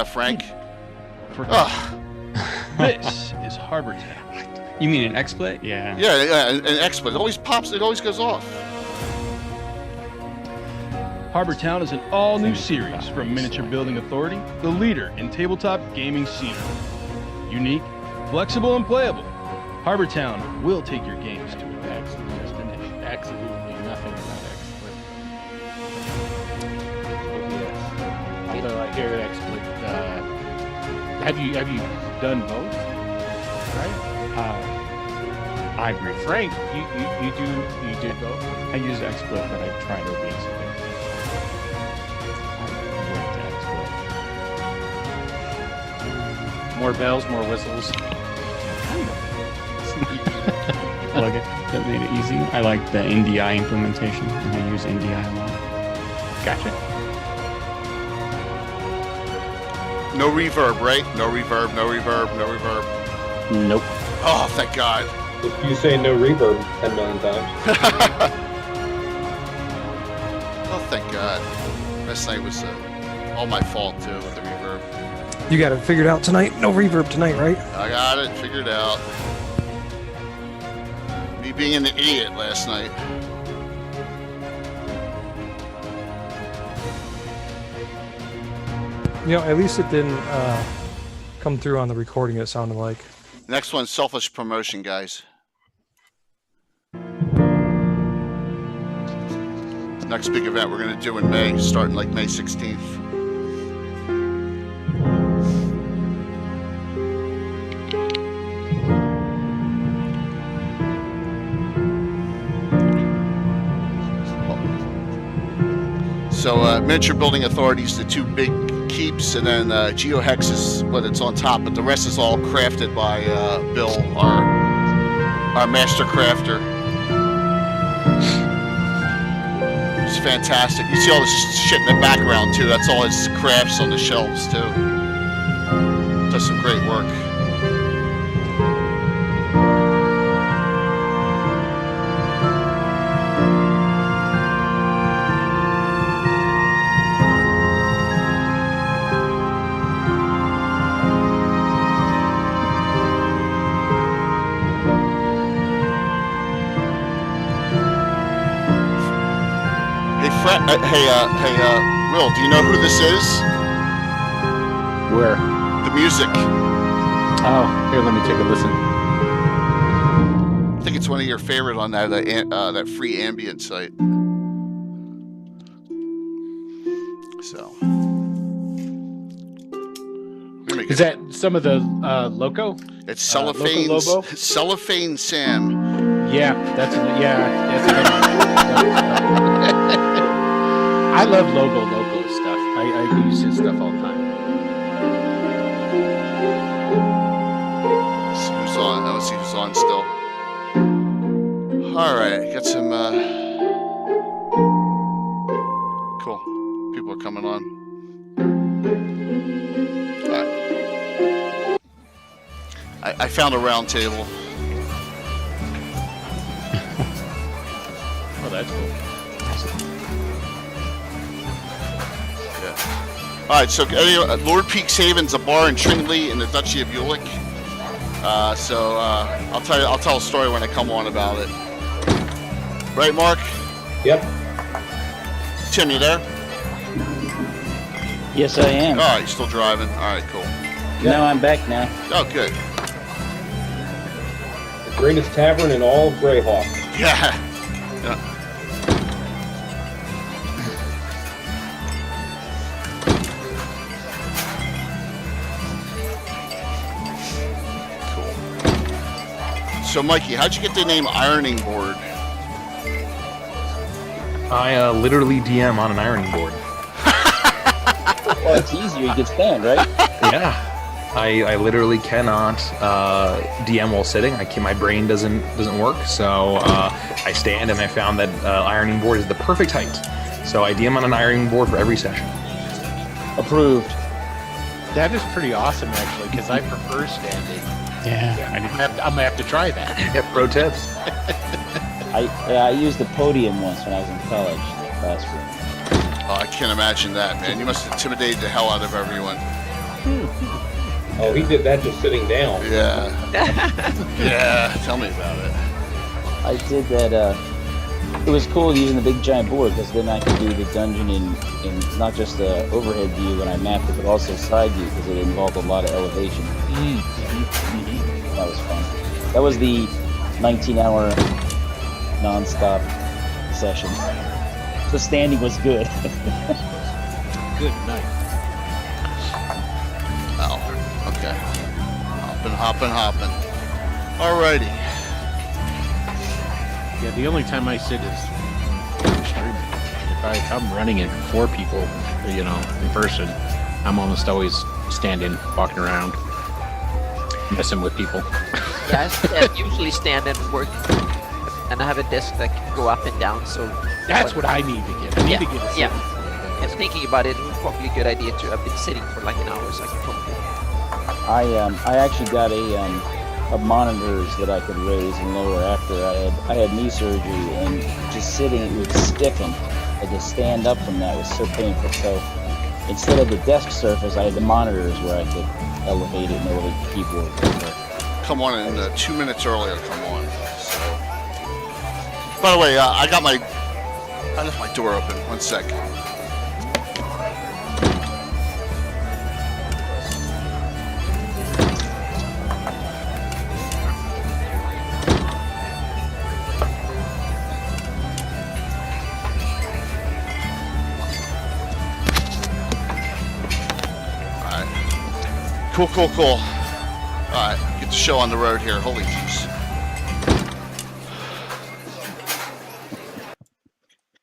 Frank. This is Harbor Town. You mean an XSplit? Yeah. Yeah, an XSplit. It always pops. It always goes off. Harbor Town is an all-new series from Miniature Building Authority, the leader in tabletop gaming scenery. Unique, flexible, and playable, Harbor Town will take your games to a next destination. Absolutely nothing about XSplit. Although I hear XSplit. Have you done both? Right? I agree. Frank, you did both. I use XSplit, but I tried OBS a bit. More bells, more whistles. Plug it. That made it easy. I like the NDI implementation, and I use NDI a lot. Gotcha. No reverb, right? No reverb, no reverb, no reverb. Nope. Oh, thank God. If you say no reverb 10 million times. Oh, thank God. Last night was all my fault, too, with the reverb. You got it figured out tonight? No reverb tonight, right? I got it figured out. Me being an idiot last night. You know, at least it didn't come through on the recording, it sounded like. Next one, selfish promotion, guys. Next big event we're going to do in May, starting like May 16th. So Miniature Building Authorities, the two big keeps, and then GeoHex is what it's on top, but the rest is all crafted by Bill, our master crafter. It's fantastic. You see all this shit in the background too. That's all his crafts on the shelves too. Does some great work. Hey, Will, do you know who this is? Where? The music. Oh, here, let me take a listen. I think it's one of your favorite on that free ambient site. So. Is that some of the Loco? It's Cellophane Sam. Yeah, that's I love Loco stuff. I use his stuff all the time. Let's see who's on. Let's see who's on still. All right, got some. Cool. People are coming on. All right. I found a round table. Oh, that's cool. All right, so Lord Peaks Haven's a bar in Trinley in the Duchy of Ulick. I'll tell a story when I come on about it. Right, Mark? Yep. Tim, you there? Yes, I am. All right, you're still driving. All right, cool. No, I'm back now. Oh, good. The greatest tavern in all of Greyhawk. Yeah. So, Mikey, how'd you get the name Ironing Board? I literally DM on an ironing board. Well, it's easier. You get stand, right? Yeah. I literally cannot DM while sitting. My brain doesn't work, so I stand, and I found that ironing board is the perfect height. So I DM on an ironing board for every session. Approved. That is pretty awesome, actually, because I prefer standing. Yeah. I'm gonna have to try that. Yeah, pro tips. I used the podium once when I was in college, classroom. Oh, I can't imagine that, man. You must have intimidated the hell out of everyone. Oh, he did that just sitting down. Yeah. Yeah. Tell me about it. I did that. It was cool using the big giant board because then I could do the dungeon in not just the overhead view when I mapped it, but also side view because it involved a lot of elevation. That was fun. That was the 19-hour non-stop session. The standing was good. Good night. Oh, okay. Hopping. Alrighty. Yeah, the only time I sit is streaming. If I'm running it for people, you know, in person, I'm almost always standing, walking around, messing with people. Yeah, I usually stand and work, and I have a desk that can go up and down. So That's what I need to get. I need to get a sit. Yeah. And thinking about it, it's probably a good idea to have been sitting for like an hour, so I can probably. I actually got a monitors that I could raise and lower after I had knee surgery, and just sitting it would stiffen. And to stand up from that was so painful. So instead of the desk surface, I had the monitors where I could elevate it and elevate the keyboard. Come on in 2 minutes earlier. Come on. So, by the way, I left my door open. 1 sec. Cool. Alright, get the show on the road here. Holy jeez.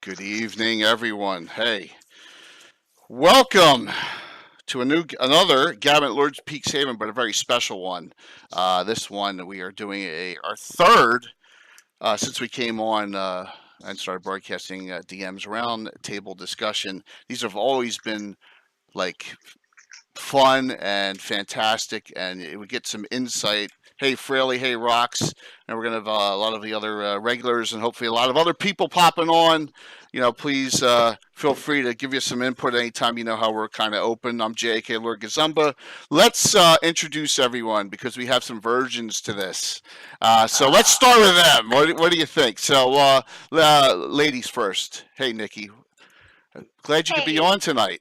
Good evening, everyone. Hey. Welcome to another Gabbin Lord's Peak Haven, but a very special one. This one we are doing our third since we came on and started broadcasting DM's Roundtable discussion. These have always been like fun and fantastic, and it would get some insight. Hey Fraley, hey Rocks, and we're gonna have a lot of the other regulars and hopefully a lot of other people popping on. You know, please feel free to give you some input anytime. You know how we're kind of open. I'm J.K. Lord Gazumba. Let's introduce everyone because we have some versions to this. So let's start with them. What do you think? So ladies first. Hey Nikki, glad you could be on tonight.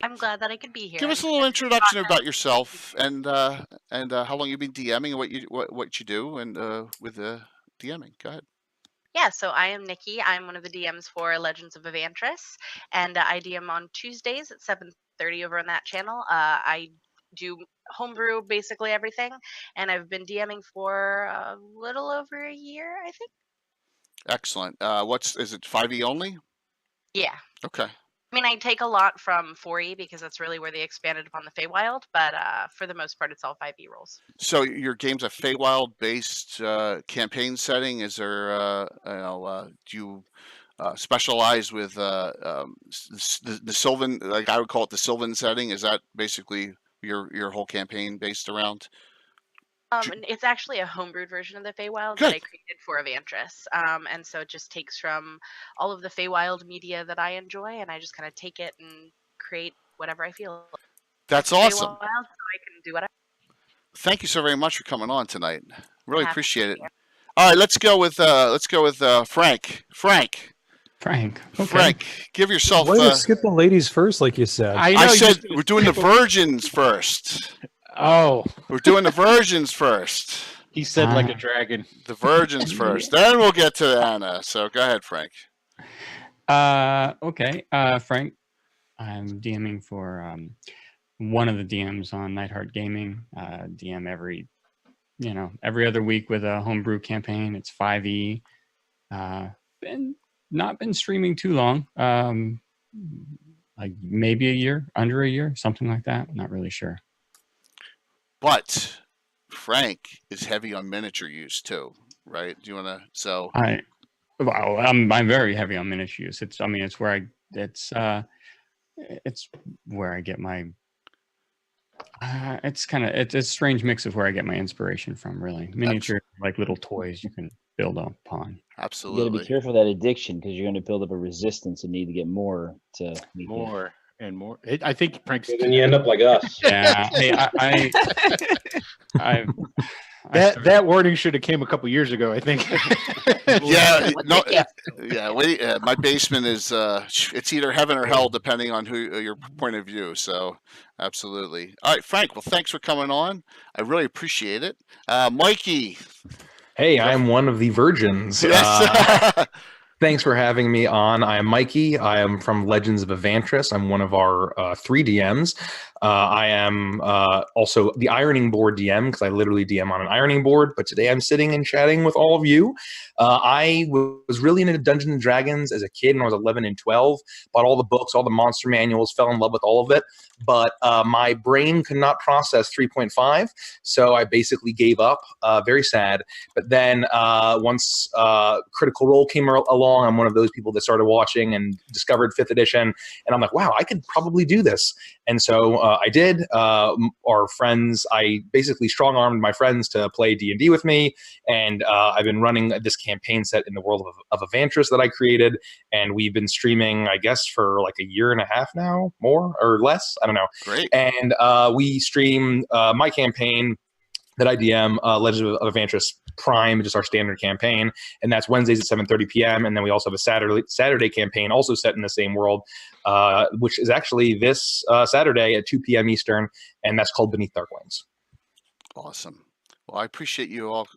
I'm glad that I could be here. Give us a little introduction about yourself and how long you've been DMing and what you do and with DMing. Go ahead. Yeah, so I am Nikki. I'm one of the DMs for Legends of Evantris, and I DM on Tuesdays at 7:30 over on that channel. I do homebrew, basically everything, and I've been DMing for a little over a year, I think. Excellent. Is it 5e only? Yeah. Okay. I mean, I take a lot from 4e because that's really where they expanded upon the Feywild, but for the most part, it's all 5e rolls. So your game's a Feywild-based campaign setting. Is there, do you specialize with the Sylvan? Like I would call it the Sylvan setting. Is that basically your whole campaign based around? It's actually a homebrewed version of the Feywild that I created for Evantris. And so it just takes from all of the Feywild media that I enjoy, and I just kind of take it and create whatever I feel. That's awesome. Feywild, so I can do whatever. Thank you so very much for coming on tonight. Really appreciate it. All right, let's go with Frank. Okay. Frank, give yourself. Why you skip the ladies first, like you said? I said we're doing the virgins first. Oh, we're doing the virgins first. He said like a dragon. The virgins first. Then we'll get to Anna. So go ahead, Frank. Okay. Frank, I'm DMing for one of the DMs on Nightheart Gaming. DM every other week with a homebrew campaign. It's 5e. Not been streaming too long. Like maybe a year, under a year, something like that. Not really sure. But Frank is heavy on miniature use too, right? Do you want to? I'm very heavy on miniature use. It's where I get my. It's a strange mix of where I get my inspiration from. Really, miniature like little toys you can build upon. Absolutely. You got to be careful of that addiction because you're going to build up a resistance and need to get more to meet more. and more. I think Frank's. And then you end up like us. Yeah. Hey, that warning should have came a couple years ago, I think. Yeah, What no, the heck? yeah. Wait, my basement is it's either heaven or hell depending on who your point of view. So, absolutely. All right, Frank. Well, thanks for coming on. I really appreciate it. Mikey. Hey, I'm one of the virgins. Yes. Thanks for having me on. I am Mikey. I am from Legends of Evantris. I'm one of our 3 DMs. I am also the ironing board DM because I literally DM on an ironing board. But today I'm sitting and chatting with all of you. I was really into Dungeons and Dragons as a kid when I was 11 and 12. Bought all the books, all the monster manuals, fell in love with all of it. But my brain could not process 3.5, so I basically gave up. Very sad. But then once Critical Role came along, I'm one of those people that started watching and discovered 5th edition. And I'm like, wow, I could probably do this. And so I did. Our friends, I basically strong-armed my friends to play D&D with me. And I've been running this campaign set in the world of Evantris that I created. And we've been streaming, I guess, for like a year and a half now, more or less. I don't know. Great. And we stream my campaign that I DM, Legends of Evantris Prime, just our standard campaign, and that's Wednesdays at 7:30 p.m. And then we also have a Saturday campaign, also set in the same world, which is actually this Saturday at 2 p.m. Eastern, and that's called Beneath Dark Wings. Awesome. Well, I appreciate you all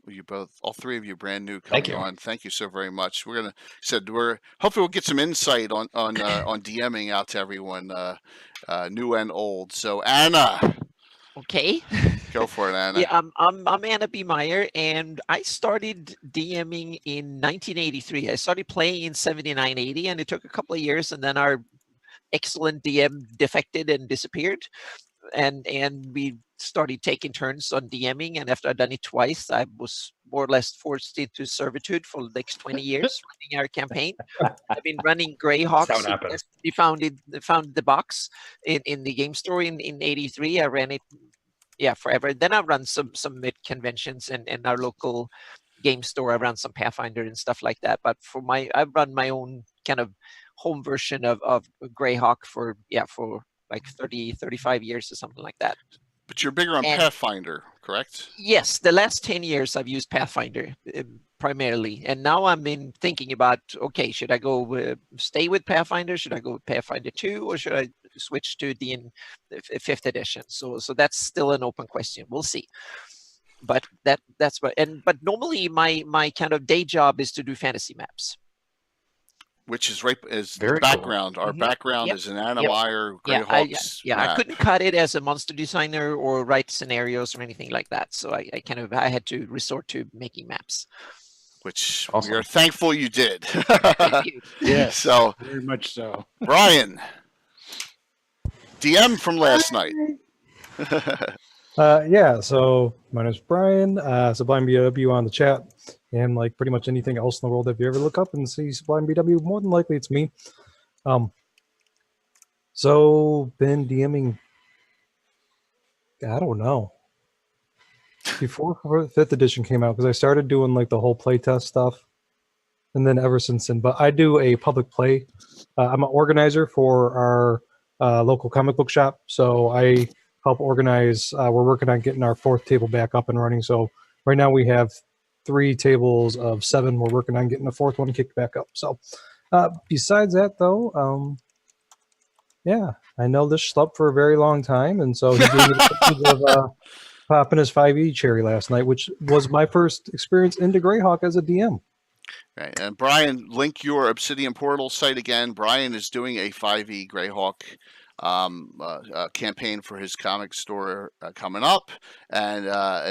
three of you brand new coming on. Thank you so very much. We're hopefully we'll get some insight on DMing out to everyone, new and old. So Anna. Okay. Go for it, Anna. Yeah, I'm Anna B. Meyer, and I started DMing in 1983. I started playing in 79, 80, and it took a couple of years, and then our excellent DM defected and disappeared, and we started taking turns on DMing, and after I'd done it twice, I was more or less forced into servitude for the next 20 years running our campaign. I've been running Greyhawks. That's how it happened. We found the box in the game store in 83. I ran it forever. Then I run some mid conventions and our local game store. I run some Pathfinder and stuff like that. But I've run my own kind of home version of Greyhawk for like 35 years or something like that. But you're bigger on Pathfinder, correct? Yes, the last 10 years I've used Pathfinder primarily, and now I'm thinking about, okay, should I go stay with Pathfinder? Should I go with Pathfinder 2, or should I switch to the 5th edition? So that's still an open question. We'll see. But that's what. But normally my kind of day job is to do fantasy maps. Which is Very background. cool. Our background is an Anna Meyer, Greyhawks. I couldn't cut it as a monster designer or write scenarios or anything like that. So I had to resort to making maps. Which awesome. We are thankful you did. Thank you. Yes, so very much so. Brian, DM from last night. So my name's Brian, Sublime BW on the chat, and like pretty much anything else in the world, if you ever look up and see Sublime BW, more than likely it's me. So been DMing, I don't know, before 5th edition came out, because I started doing like the whole playtest stuff, and then ever since then. But I do a public play. I'm an organizer for our local comic book shop, so I help organize. We're working on getting our 4th table back up and running. So right now we have 3 tables of 7. We're working on getting the 4th one kicked back up. So besides that, though, I know this schlub for a very long time, and so he gave me the of popping his 5e cherry last night, which was my first experience into Greyhawk as a DM. Right, and Brian, link your Obsidian Portal site again. Brian is doing a 5e Greyhawk campaign for his comic store coming up, and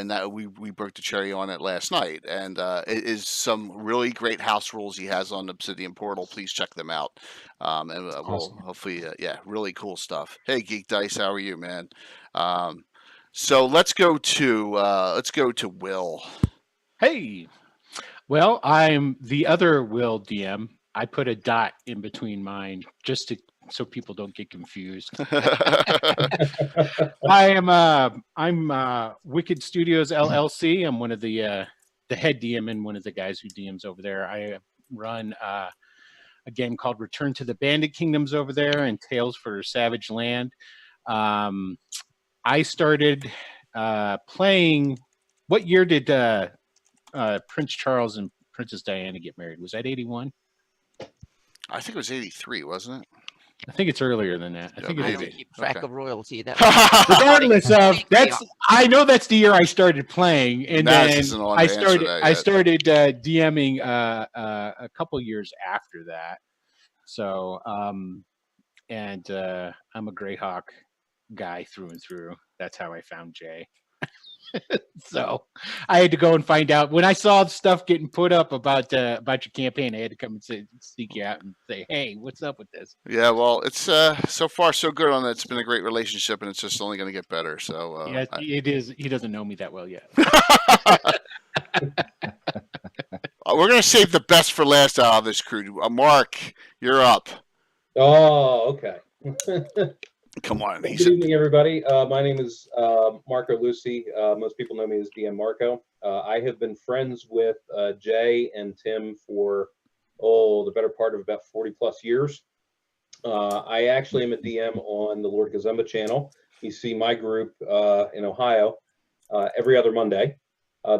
that we broke the cherry on it last night, and it is some really great house rules he has on Obsidian Portal. Please check them out, and we'll hopefully really cool stuff. Hey Geek Dice, how are you, man? So let's go to Will. Hey, well, I'm the other Will DM. I put a dot in between mine just so people don't get confused. I'm Wicked Studios LLC. I'm one of the head DM and one of the guys who DMs over there. I run a game called Return to the Bandit Kingdoms over there and Tales for Savage Land. I started playing. What year did Prince Charles and Princess Diana get married? Was that 81? I think it was 83, wasn't it? I think it's earlier than that. I think I it's don't keep track of royalty. That regardless of that's. I know that's the year I started playing, and Naz then isn't on I to answer started. that I yet. started DMing a couple years after that. So, and I'm a Greyhawk guy through and through. That's how I found Jay. So I had to go and find out when I saw stuff getting put up about your campaign. I had to come and seek you out and say, "Hey, what's up with this?" Yeah, well, it's so far so good on that. It's been a great relationship, and it's just only going to get better. So Yeah, it is. He doesn't know me that well yet. We're going to save the best for last out of this crew. Mark, you're up. Oh, okay. Come on. Good evening, everybody. My name is Marco Lucy. Most people know me as DM Marco. I have been friends with Jay and Tim for, the better part of about 40 plus years. I actually am a DM on the Lord Gazumba channel. You see my group in Ohio every other Monday.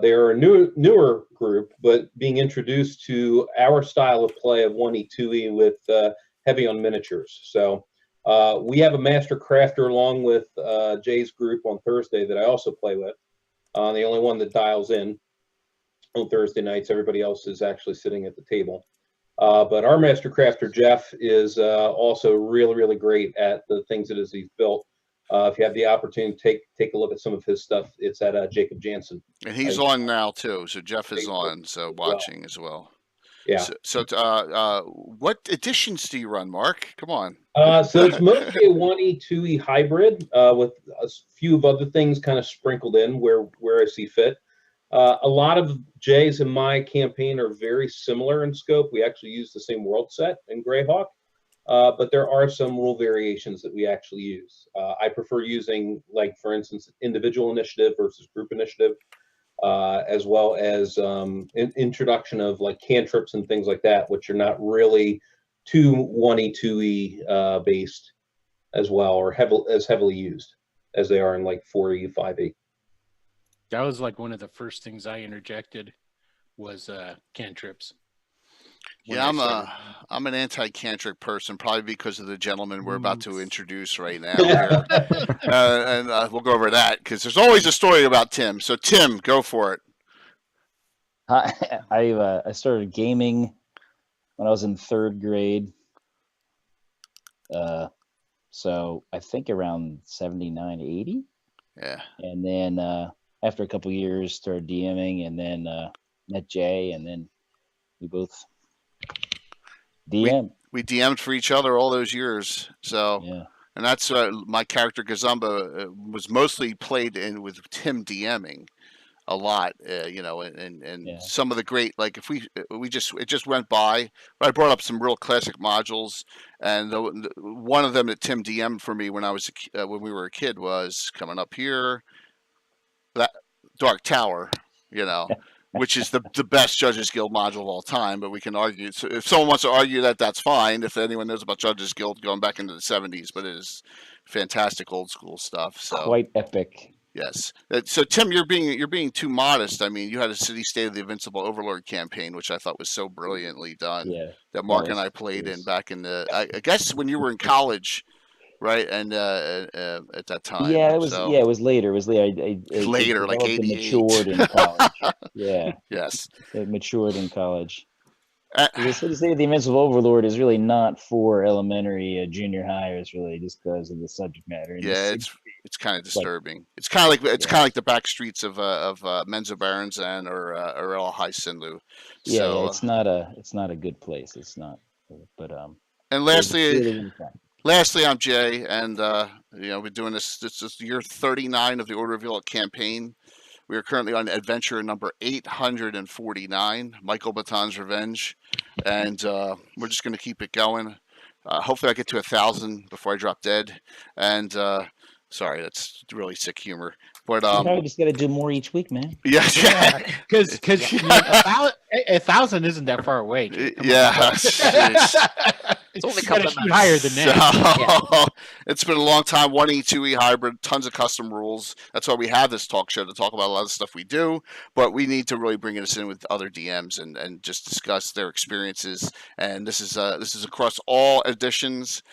They are a newer group, but being introduced to our style of play of 1E, 2E with heavy on miniatures. So we have a master crafter along with Jay's group on Thursday that I also play with. The only one that dials in on Thursday nights. Everybody else is actually sitting at the table. But our master crafter, Jeff, is also really, really great at the things that he's built. If you have the opportunity to take a look at some of his stuff, it's at Jacob Jansen. And he's on now, too. So Jeff is on, so watching as well. Yeah. So what editions do you run, Mark? Come on. So it's mostly a 1E, 2E hybrid with a few of other things kind of sprinkled in where I see fit. A lot of Jay's and my campaign are very similar in scope. We actually use the same world set in Greyhawk, but there are some rule variations that we actually use. I prefer using, like, for instance, individual initiative versus group initiative. As well as introduction of like cantrips and things like that, which are not really too 1E, 2E based as well, or heavily used as they are in like 4E, 5E. That was like one of the first things I interjected was cantrips. Yeah, I'm an anti-cantrip person, probably because of the gentleman we're about to introduce right now. And we'll go over that because there's always a story about Tim. So Tim, go for it. I started gaming when I was in 3rd grade. So I think around 79, 80. Yeah. And then after a couple years, started DMing, and then met Jay, and then we both DM. We DM'd for each other all those years. So, yeah. And that's my character Gazumba was mostly played in with Tim DMing a lot, and some of the great, like if it just went by. But I brought up some real classic modules, and one of them that Tim DM'd for me when we were a kid was coming up here, that Dark Tower, which is the best Judges Guild module of all time, but we can argue. So if someone wants to argue that, that's fine. If anyone knows about Judges Guild, going back into the 70s, but it is fantastic old school stuff. So quite epic. Yes. So Tim, you're being too modest. I mean, you had a City State of the Invincible Overlord campaign, which I thought was so brilliantly done. Yeah. That Mark and I played in back in I guess when you were in college, right? And at that time. Yeah, it was. So, yeah, it was later. It was later. Later, like 88. Matured in college. Yeah. Yes. It matured in college. The City State of the Invincible Overlord is really not for elementary, junior hires, really, just because of the subject matter. Yeah, it's kind of disturbing. Like, it's kind of like the back streets of Menzo Barons and or El High Sinlu. Yeah, so, yeah, it's not a good place. It's not. But and lastly, I'm Jay, and we're doing this. This is year 39 of the Order of Violet campaign. We are currently on adventure number 849, Michael Baton's Revenge, and we're just going to keep it going. Hopefully, I get to 1,000 before I drop dead. And sorry, that's really sick humor. But you probably just got to do more each week, man. Yeah, because 1,000 isn't that far away. Jake. Come on. Yeah, jeez. It's only a You gotta couple of shoot months. higher than that. So, it's been a long time. 1E2E hybrid, tons of custom rules. That's why we have this talk show, to talk about a lot of stuff we do. But we need to really bring this in with other DMs and just discuss their experiences. And this is across all editions.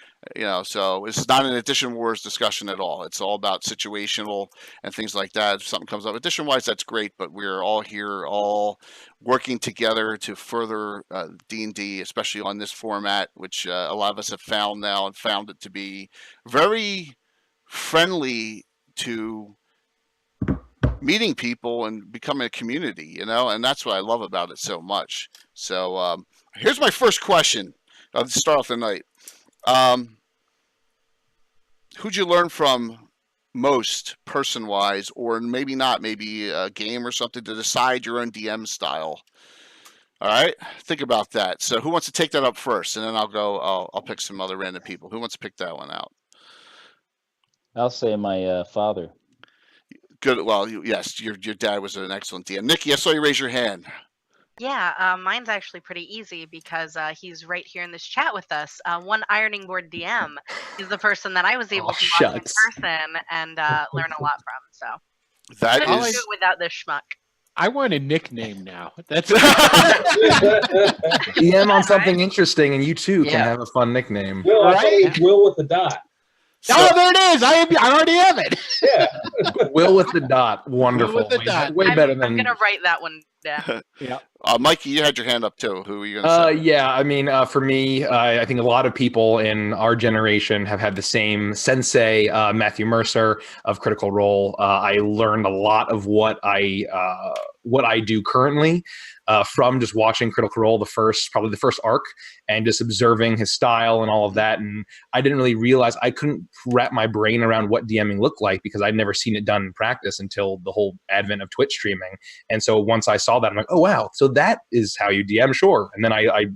So it's not an edition wars discussion at all. It's all about situational and things like that. If something comes up edition wise, that's great. But we're all here, all working together to further D&D, especially on this format, which a lot of us have found now and found it to be very friendly to meeting people and becoming a community, and that's what I love about it so much. So here's my first question. I'll start off the night. Who'd you learn from most, person-wise, or maybe not, maybe a game or something, to decide your own DM style? All right, think about that. So who wants to take that up first, and then I'll pick some other random people. Who wants to pick that one out? I'll say my father. Good. Well, yes, your dad was an excellent DM. Nikki, I saw you raise your hand. Yeah, mine's actually pretty easy because he's right here in this chat with us. One Ironing Board DM is the person that I was able to watch in person and learn a lot from. So that couldn't is do it without this schmuck. I want a nickname now. That's DM on something interesting, and you too can Yeah. have a fun nickname. Will, I thought Right? it was Will with the dot. oh, there it is. I already have it. Yeah. Will with the dot. Wonderful. Will with the Way- dot. Way better than. I'm gonna write that one down. Mikey, you had your hand up too. Who are you going to say? Yeah, I mean, for me, I think a lot of people in our generation have had the same sensei, Matthew Mercer of Critical Role. I learned a lot of what I do currently from just watching Critical Role, probably the first arc, and just observing his style and all of that. And I didn't really realize, I couldn't wrap my brain around what DMing looked like because I'd never seen it done in practice until the whole advent of Twitch streaming. And so once I saw that, I'm like, oh wow, so that is how you DM, sure. And then I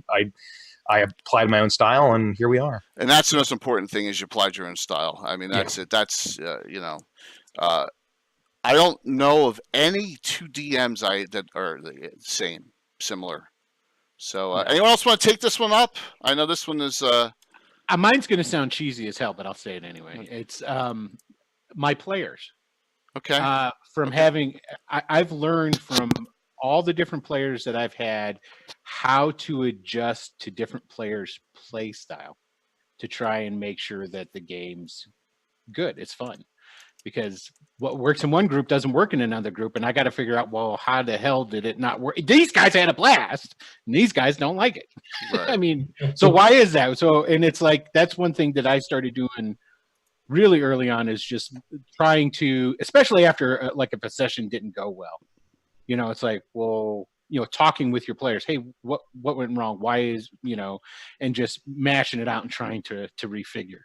applied my own style, and here we are. And that's the most important thing, is you applied your own style. I mean, that's it. That's I don't know of any two DMs that are the same, similar. So anyone else want to take this one up? I know this one is. Mine's going to sound cheesy as hell, but I'll say it anyway. It's my players. Okay. From having, I've learned from all the different players that I've had how to adjust to different players' play style to try and make sure that the game's good. It's fun. Because what works in one group doesn't work in another group, and I got to figure out, well, how the hell did it not work? These guys had a blast, and these guys don't like it. Right. I mean, so why is that? So, and it's like, that's one thing that I started doing really early on, is just trying to, especially after like if a session didn't go well, it's like, well, talking with your players, hey, what went wrong? Why is, and just mashing it out and trying to refigure.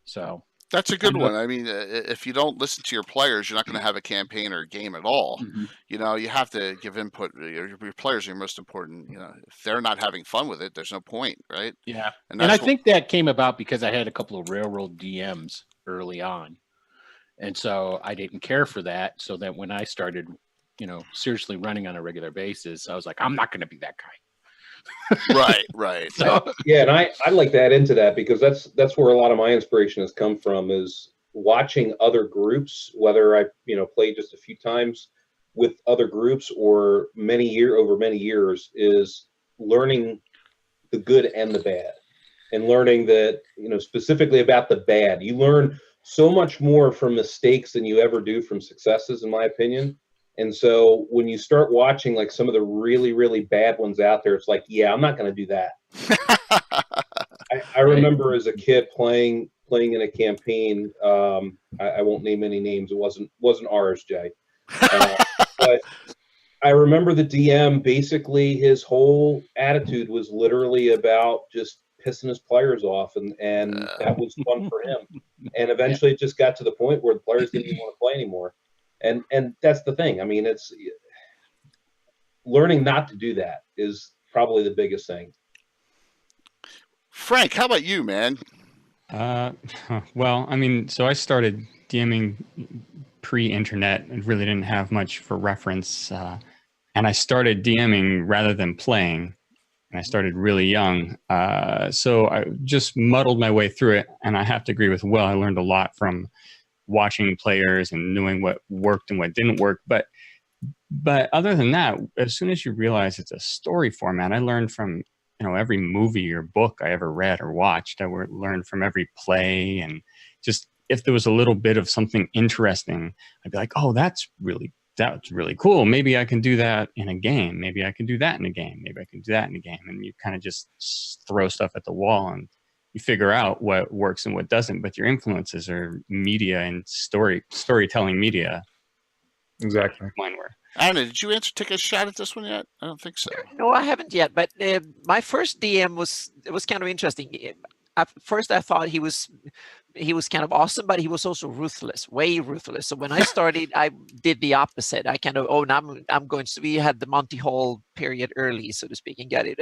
So. That's a good one. I mean, if you don't listen to your players, you're not going to have a campaign or a game at all. Mm-hmm. You have to give input. Your players are your most important. If they're not having fun with it, there's no point, right? Yeah. And I think that came about because I had a couple of railroad DMs early on. And so I didn't care for that. So that when I started, seriously running on a regular basis, I was like, I'm not going to be that guy. Right. So, Yeah, and I'd like to add into that, because that's where a lot of my inspiration has come from, is watching other groups, whether I played just a few times with other groups or over many years, is learning the good and the bad, and learning that specifically about the bad. You learn so much more from mistakes than you ever do from successes, in my opinion. And so when you start watching like some of the really, really bad ones out there, it's like, yeah, I'm not going to do that. I remember as a kid playing in a campaign. I won't name any names. It wasn't ours, Jay. But I remember the DM, basically his whole attitude was literally about just pissing his players off, and that was fun for him. And eventually it just got to the point where the players didn't even want to play anymore. And that's the thing. I mean, it's learning not to do that is probably the biggest thing. Frank, how about you, man? Well, I mean, so I started DMing pre-internet and really didn't have much for reference. and I started DMing rather than playing. And I started really young. So I just muddled my way through it. And I have to agree with Will. I learned a lot from watching players and knowing what worked and what didn't work. But other than that, as soon as you realize it's a story format, I learned from every movie or book I ever read or watched. I learned from every play, and just if there was a little bit of something interesting, I'd be like, oh, that's really cool. Maybe I can do that in a game. Maybe I can do that in a game. Maybe I can do that in a game. And you kind of just throw stuff at the wall and you figure out what works and what doesn't. But your influences are media and storytelling media. Exactly. Mine were. Anna, did you take a shot at this one yet? I don't think so. No, I haven't yet. But my first DM was kind of interesting. At first, I thought he was kind of awesome, but he was also ruthless, way ruthless. So when I started, I did the opposite. I kind of, now I'm going to. We had the Monty Hall period early, so to speak, and got it.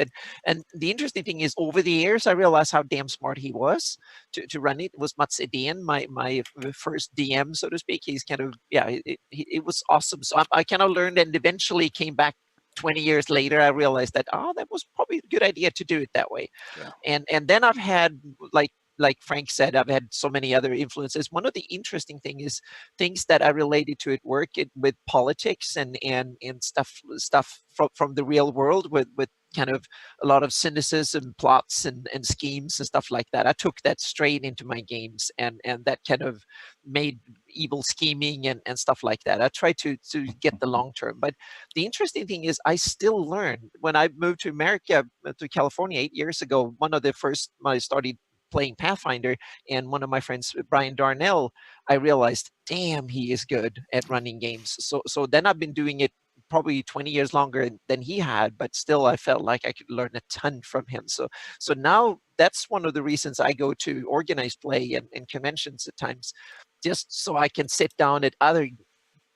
And the interesting thing is, over the years, I realized how damn smart he was to run it. It was Mats Edén, my first DM, so to speak. He's kind of, it was awesome. So I kind of learned, and eventually came back 20 years later. I realized that that was probably a good idea to do it that way. Yeah. And then I've had, like Frank said, I've had so many other influences. One of the interesting things that I related to at work with politics and stuff from the real world with kind of a lot of cynicism, plots and schemes and stuff like that. I took that straight into my games, and that kind of made evil scheming and stuff like that. I try to get the long term. But the interesting thing is, I still learn. When I moved to America, to California 8 years ago, one of the first, when I started playing Pathfinder, and one of my friends, Brian Darnell, I realized, damn, he is good at running games. So then I've been doing it probably 20 years longer than he had, but still I felt like I could learn a ton from him. So now that's one of the reasons I go to organized play and conventions at times, just so I can sit down at other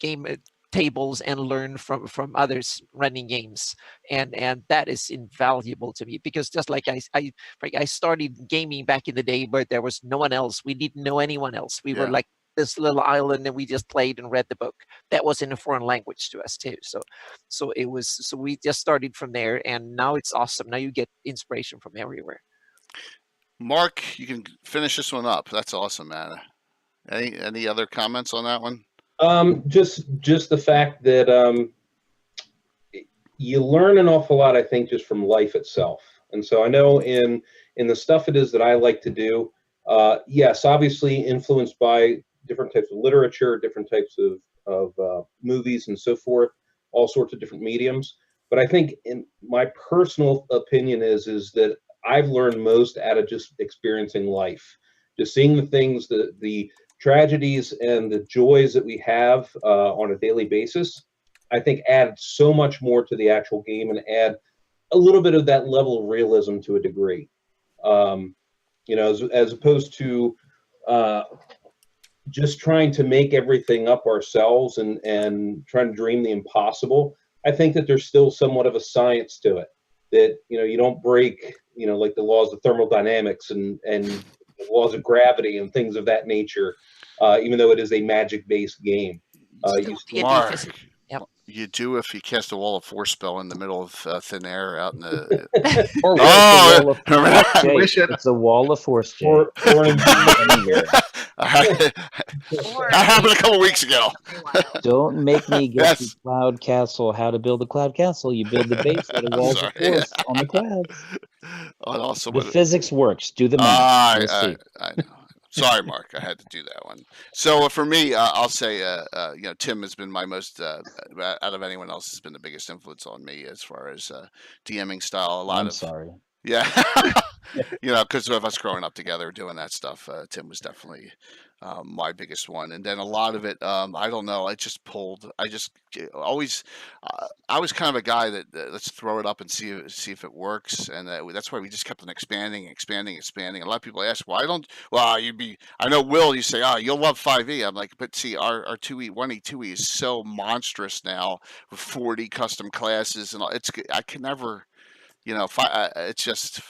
game tables and learn from others running games, and that is invaluable to me, because just like I started gaming back in the day, but there was no one else. We didn't know anyone else. We were like this little island, and we just played and read the book. That was in a foreign language to us too. So we just started from there, and now it's awesome. Now you get inspiration from everywhere. Mark, you can finish this one up. That's awesome, man. Any other comments on that one? Just the fact that you learn an awful lot, I think, just from life itself. And so I know in the stuff it is that I like to do, yes, obviously influenced by different types of literature, different types of movies and so forth, all sorts of different mediums. But I think, in my personal opinion, is that I've learned most out of just experiencing life, just seeing the things, the tragedies and the joys that we have on a daily basis. I think add so much more to the actual game, and add a little bit of that level of realism to a degree. As opposed to just trying to make everything up ourselves and trying to dream the impossible. I think that there's still somewhat of a science to it, that you don't break like the laws of thermodynamics and the laws of gravity and things of that nature, even though it is a magic-based game. Mark, you do if you cast a wall of force spell in the middle of thin air out in the. It's a wall of force. That happened a couple weeks ago. Don't make me get the cloud castle. How to build a cloud castle? You build the base with a wall of force on the clouds. The physics works. Do the math. I know. Sorry, Mark. I had to do that one. So for me, I'll say, Tim has been my most, out of anyone else, has been the biggest influence on me as far as DMing style. Sorry. Yeah. Because of us growing up together doing that stuff, Tim was definitely my biggest one. And then a lot of it, I don't know, I was kind of a guy that let's throw it up and see if it works. And that's why we just kept on expanding. A lot of people ask, I know, Will, you say, you'll love 5e. I'm like, but see, our 2e, 1e, 2e is so monstrous now with 40 custom classes. And I can never, it's just,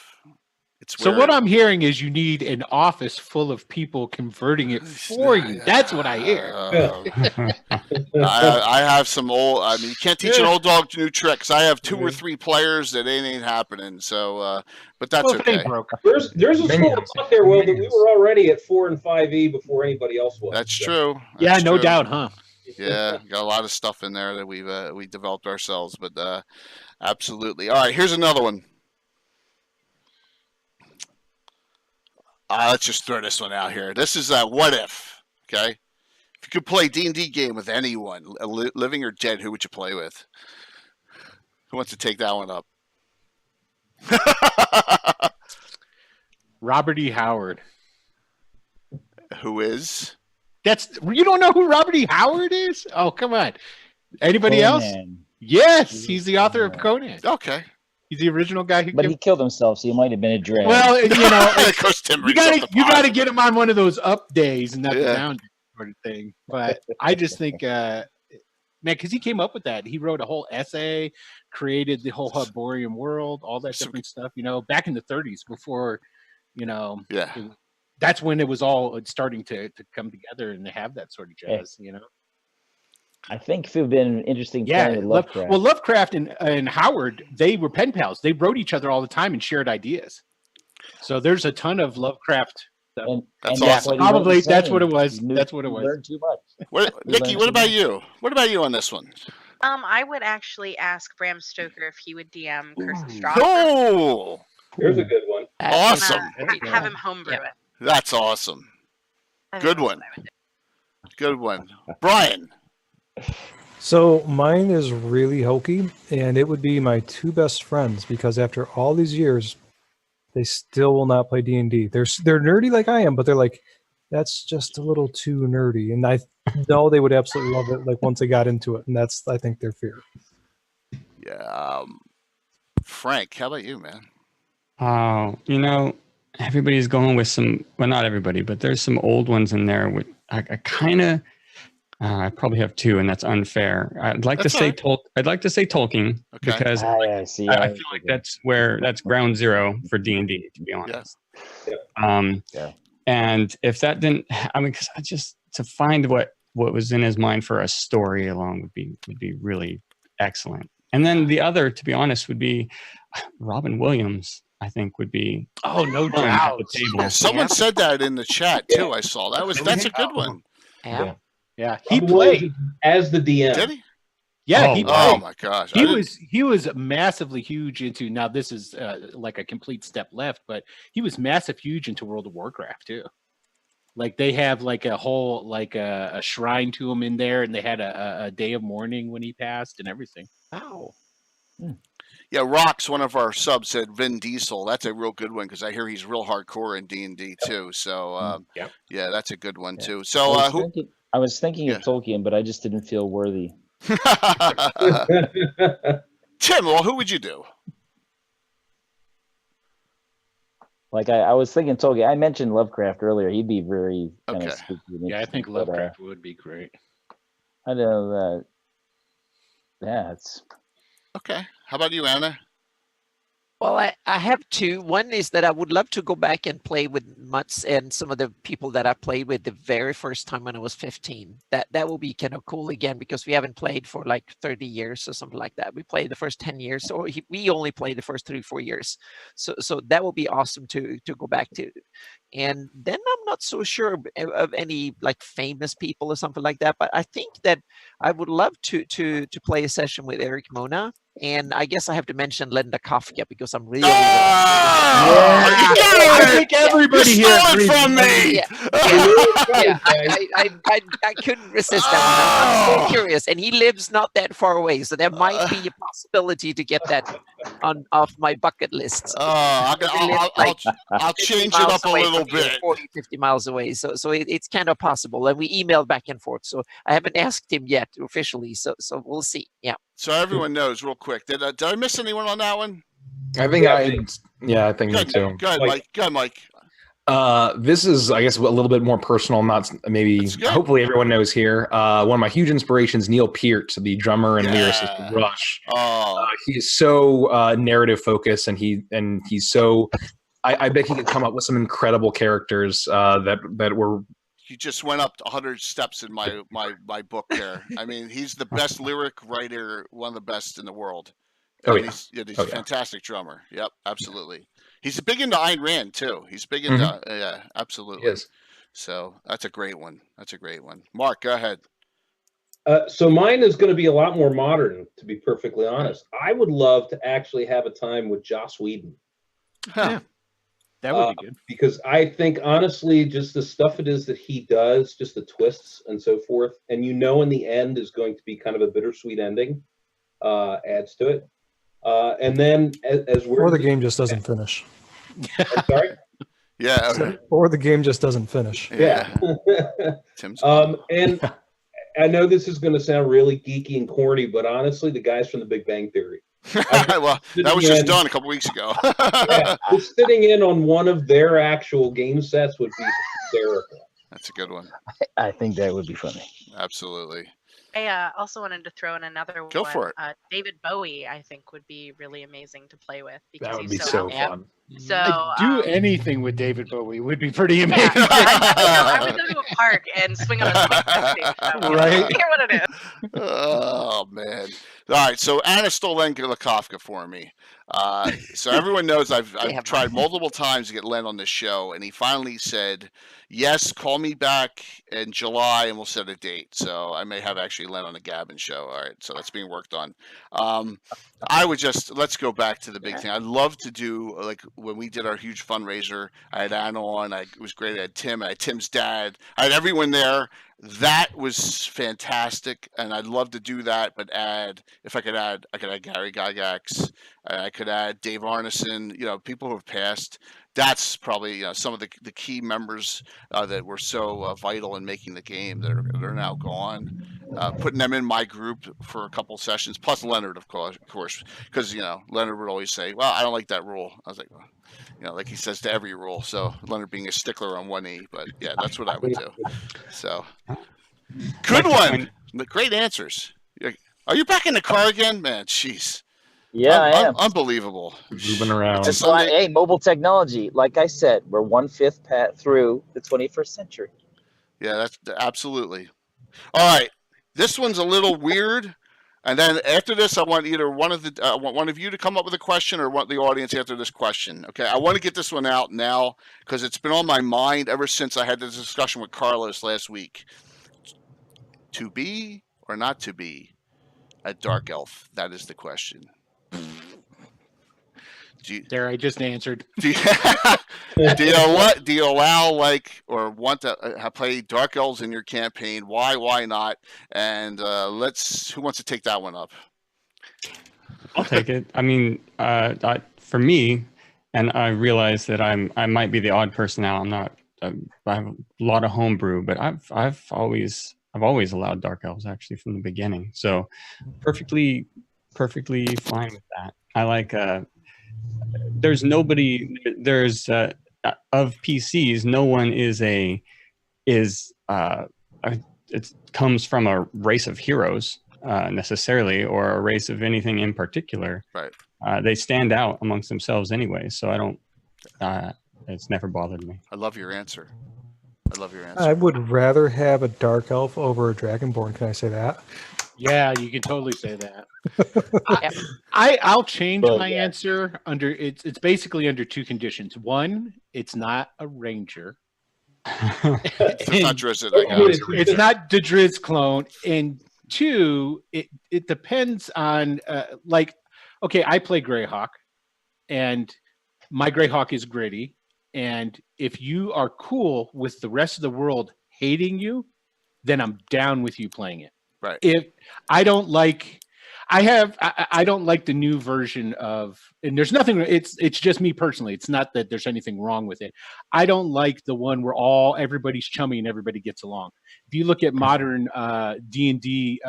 It's So where what I'm hearing is you need an office full of people converting it for you. That's what I hear. I have some old. I mean, you can't teach an old dog new tricks. I have 2 or 3 players that ain't happening. So, but that's Well, if it ain't okay. broke. There's a school Minions. out there, Will, that we Minions. were already at 4 and 5e before anybody else was. That's so. true. Yeah, That's no true. doubt, huh? Yeah, got a lot of stuff in there that we developed ourselves, but absolutely. All right, here's another one. Let's just throw this one out here. This is what if, okay? If you could play D&D game with anyone, living or dead, who would you play with? Who wants to take that one up? Robert E. Howard. Who is? You don't know who Robert E. Howard is? Oh, come on. Anybody else? Conan. Yes, he's the author of Conan. Okay. He's the original guy who. But he killed himself, so he might have been a drag. Well, you know, Of course, Tim you brings up got the you got to positive. get him on one of those up days and not the Yeah. down days sort of thing. But I just think, man, because he came up with that. He wrote a whole essay, created the whole Hyborian world, all that different stuff. You know, back in the 30s, before, you know, Yeah. that's when it was all starting to come together and to have that sort of jazz. You know. I think it would have been interesting Yeah, playing with Lovecraft. well, Lovecraft and Howard, they were pen pals. They wrote each other all the time and shared ideas. So there's a ton of Lovecraft stuff. and, That's and awesome. what he Probably was that's saying. what it was. He knew- That's what it he was. learned too much. Nikki, what about you? What about you on this one? I would actually ask Bram Stoker if he would DM Curse of Strahd. Oh, There's a good one. awesome. Have him homebrew it. That's awesome. I think Good that's one. what I would do. Good one. Brian. So mine is really hokey, and it would be my 2 best friends because after all these years, they still will not play D&D. They're nerdy like I am, but they're like, that's just a little too nerdy. And I know they would absolutely love it. Like once they got into it, and that's I think their fear. Yeah. Frank, how about you, man? Oh, you know, everybody's going with some. Well, not everybody, but there's some old ones in there. I kind of. I probably have 2, and that's unfair. I'd like That's to say all I'd like to say Tolkien Okay. because I see. I feel like that's ground zero for D&D, to be honest. Yeah. And if that didn't, I mean, because to find what was in his mind for a story alone would be really excellent. And then the other, to be honest, would be Robin Williams. I think would be Oh, no fun at doubt. the table. Yeah, someone said that in the chat too. I saw that's a good one. Yeah. Yeah, he Robin played. Williams as the DM. Did he? Yeah, he played. Oh my gosh. I didn't- He was massively huge into. Now this is like a complete step left, but he was massive huge into World of Warcraft too. Like they have like a whole like a shrine to him in there, and they had a day of mourning when he passed and everything. Wow. Yeah, Rox, one of our subs, said Vin Diesel. That's a real good one because I hear he's real hardcore in D&D too. So yeah, that's a good one too. So I was thinking Yeah. of Tolkien, but I just didn't feel worthy. Tim, well, who would you do? Like I was thinking Tolkien. I mentioned Lovecraft earlier. He'd be very kind Okay. of spooky. and Yeah, I think interesting, but, Lovecraft would be great. I know that. Yeah, it's Okay. How about you, Anna? Well, I have 2. One is that I would love to go back and play with Mutz and some of the people that I played with the very first time when I was 15. That will be kind of cool again because we haven't played for like 30 years or something like that. We played the first 10 years, or we only played the first 3-4 years. So that will be awesome to go back to. And then I'm not so sure of any like famous people or something like that. But I think that I would love to play a session with Eric Mona. And I guess I have to mention Linda Kafka because I'm really. I think everybody You here stole it agrees from with me. Yeah, I couldn't resist that one. I'm so curious, and he lives not that far away, so there might be a possibility to get that off my bucket list. I'll change it up a little bit. 40, 50 miles away, so it's kind of possible. And we emailed back and forth, so I haven't asked him yet officially. So we'll see. Yeah. So everyone knows real quick. Did I miss anyone on that one? I think Yeah, I think me too. Go ahead, Mike. Go ahead, Mike. This is, I guess, a little bit more personal. Not maybe. That's good. Hopefully, everyone knows here. One of my huge inspirations, Neil Peart, the drummer and Yeah. lyricist of Rush. Oh, He is so narrative focused, and he's so I bet he could come up with some incredible characters that were. You just went up 100 steps in my book there. I mean, he's the best lyric writer, one of the best in the world. Oh, And yeah. he's Oh, a yeah. fantastic drummer. Yep, absolutely. He's big into Ayn Rand too. He's big into yeah, absolutely. Yes. So that's a great one. That's a great one. Mark, go ahead. So mine is going to be a lot more modern, to be perfectly honest. I would love to actually have a time with Joss Whedon. Huh. That would be good. Because I think, honestly, just the stuff it is that he does, just the twists and so forth, and in the end is going to be kind of a bittersweet ending, adds to it. And then as we're... Or the game just doesn't finish. I'm sorry? Yeah. Or the game just doesn't finish. Yeah. Tim's and I know this is going to sound really geeky and corny, but honestly, the guys from The Big Bang Theory. Well, that was just done a couple weeks ago. Yeah, just sitting in on one of their actual game sets would be hysterical. That's a good one. I think that would be funny. Absolutely. I also wanted to throw in another Go one. for it. David Bowie, I think, would be really amazing to play with because That would he's be so out there. fun. So I'd do anything with David Bowie would be pretty amazing. I would go to a park and swing on a swing stage. I don't care what it is. Oh man! All right, so Anna Stolenko-Lakofka for me. So everyone knows I've tried multiple times to get Len on this show, and he finally said, "Yes, call me back in July, and we'll set a date." So I may have actually Len on the Gabbin show. All right, so that's being worked on. I would let's go back to the big thing. I'd love to do like when we did our huge fundraiser. I had Anna on. It was great. I had Tim. I had Tim's dad. I had everyone there. That was fantastic, and I'd love to do that. But if I could add Gary Gygax. I could add Dave Arneson. People who have passed. That's probably some of the key members that were so vital in making the game that are now gone. Putting them in my group for a couple sessions, plus Leonard, of course, because Leonard would always say, "Well, I don't like that rule." I was like, well, like he says to every rule. So Leonard being a stickler on 1E, but yeah, that's what I would do. So good one, great answers. Are you back in the car again, man? Jeez. Yeah, I am. Unbelievable. Moving around. That's why, hey, mobile technology. Like I said, we're 1/5 through the 21st century. Yeah, that's absolutely. All right, this one's a little weird, and then after this, I want either one of you to come up with a question, or want the audience answer this question. Okay, I want to get this one out now because it's been on my mind ever since I had this discussion with Carlos last week. To be or not to be a dark elf? That is the question. There, I just answered. Do you allow or want to play dark elves in your campaign? Why not? And who wants to take that one up? I'll take it. I mean, for me, and I realize that I might be the odd person out. I'm not. I have a lot of homebrew, but I've always allowed dark elves actually from the beginning. So perfectly fine with that. I like. There's nobody. There's of PCs. No one it comes from a race of heroes necessarily, or a race of anything in particular. Right. They stand out amongst themselves anyway. So I don't. It's never bothered me. I love your answer. I would rather have a dark elf over a dragonborn. Can I say that? Yeah, you can totally say that. I'll change my answer under it's basically under two conditions. One, it's not a ranger. It's not Drizzt, it's not the Drizzt clone. And two, it depends on okay, I play Greyhawk, and my Greyhawk is gritty. And if you are cool with the rest of the world hating you, then I'm down with you playing it. Right. If I don't like, I don't like the new version of, and there's nothing. It's just me personally. It's not that there's anything wrong with it. I don't like the one where everybody's chummy and everybody gets along. If you look at modern D&D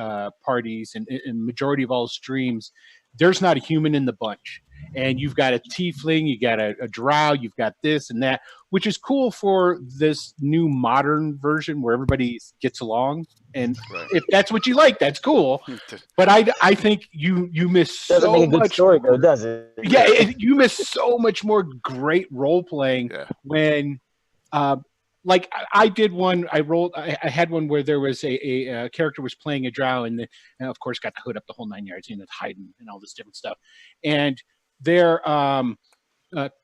parties and majority of all streams, there's not a human in the bunch. and you've got a tiefling, you got a drow, you've got this and that, which is cool for this new modern version where everybody gets along. And Right. if that's what you like, that's cool. But I think you miss Doesn't so make a good much. story, though, does it? Yeah, you miss so much more great role playing when, like I did one. I had one where there was a character was playing a drow, and of course got the hood up the whole 9 yards, hiding and all this different stuff, and they're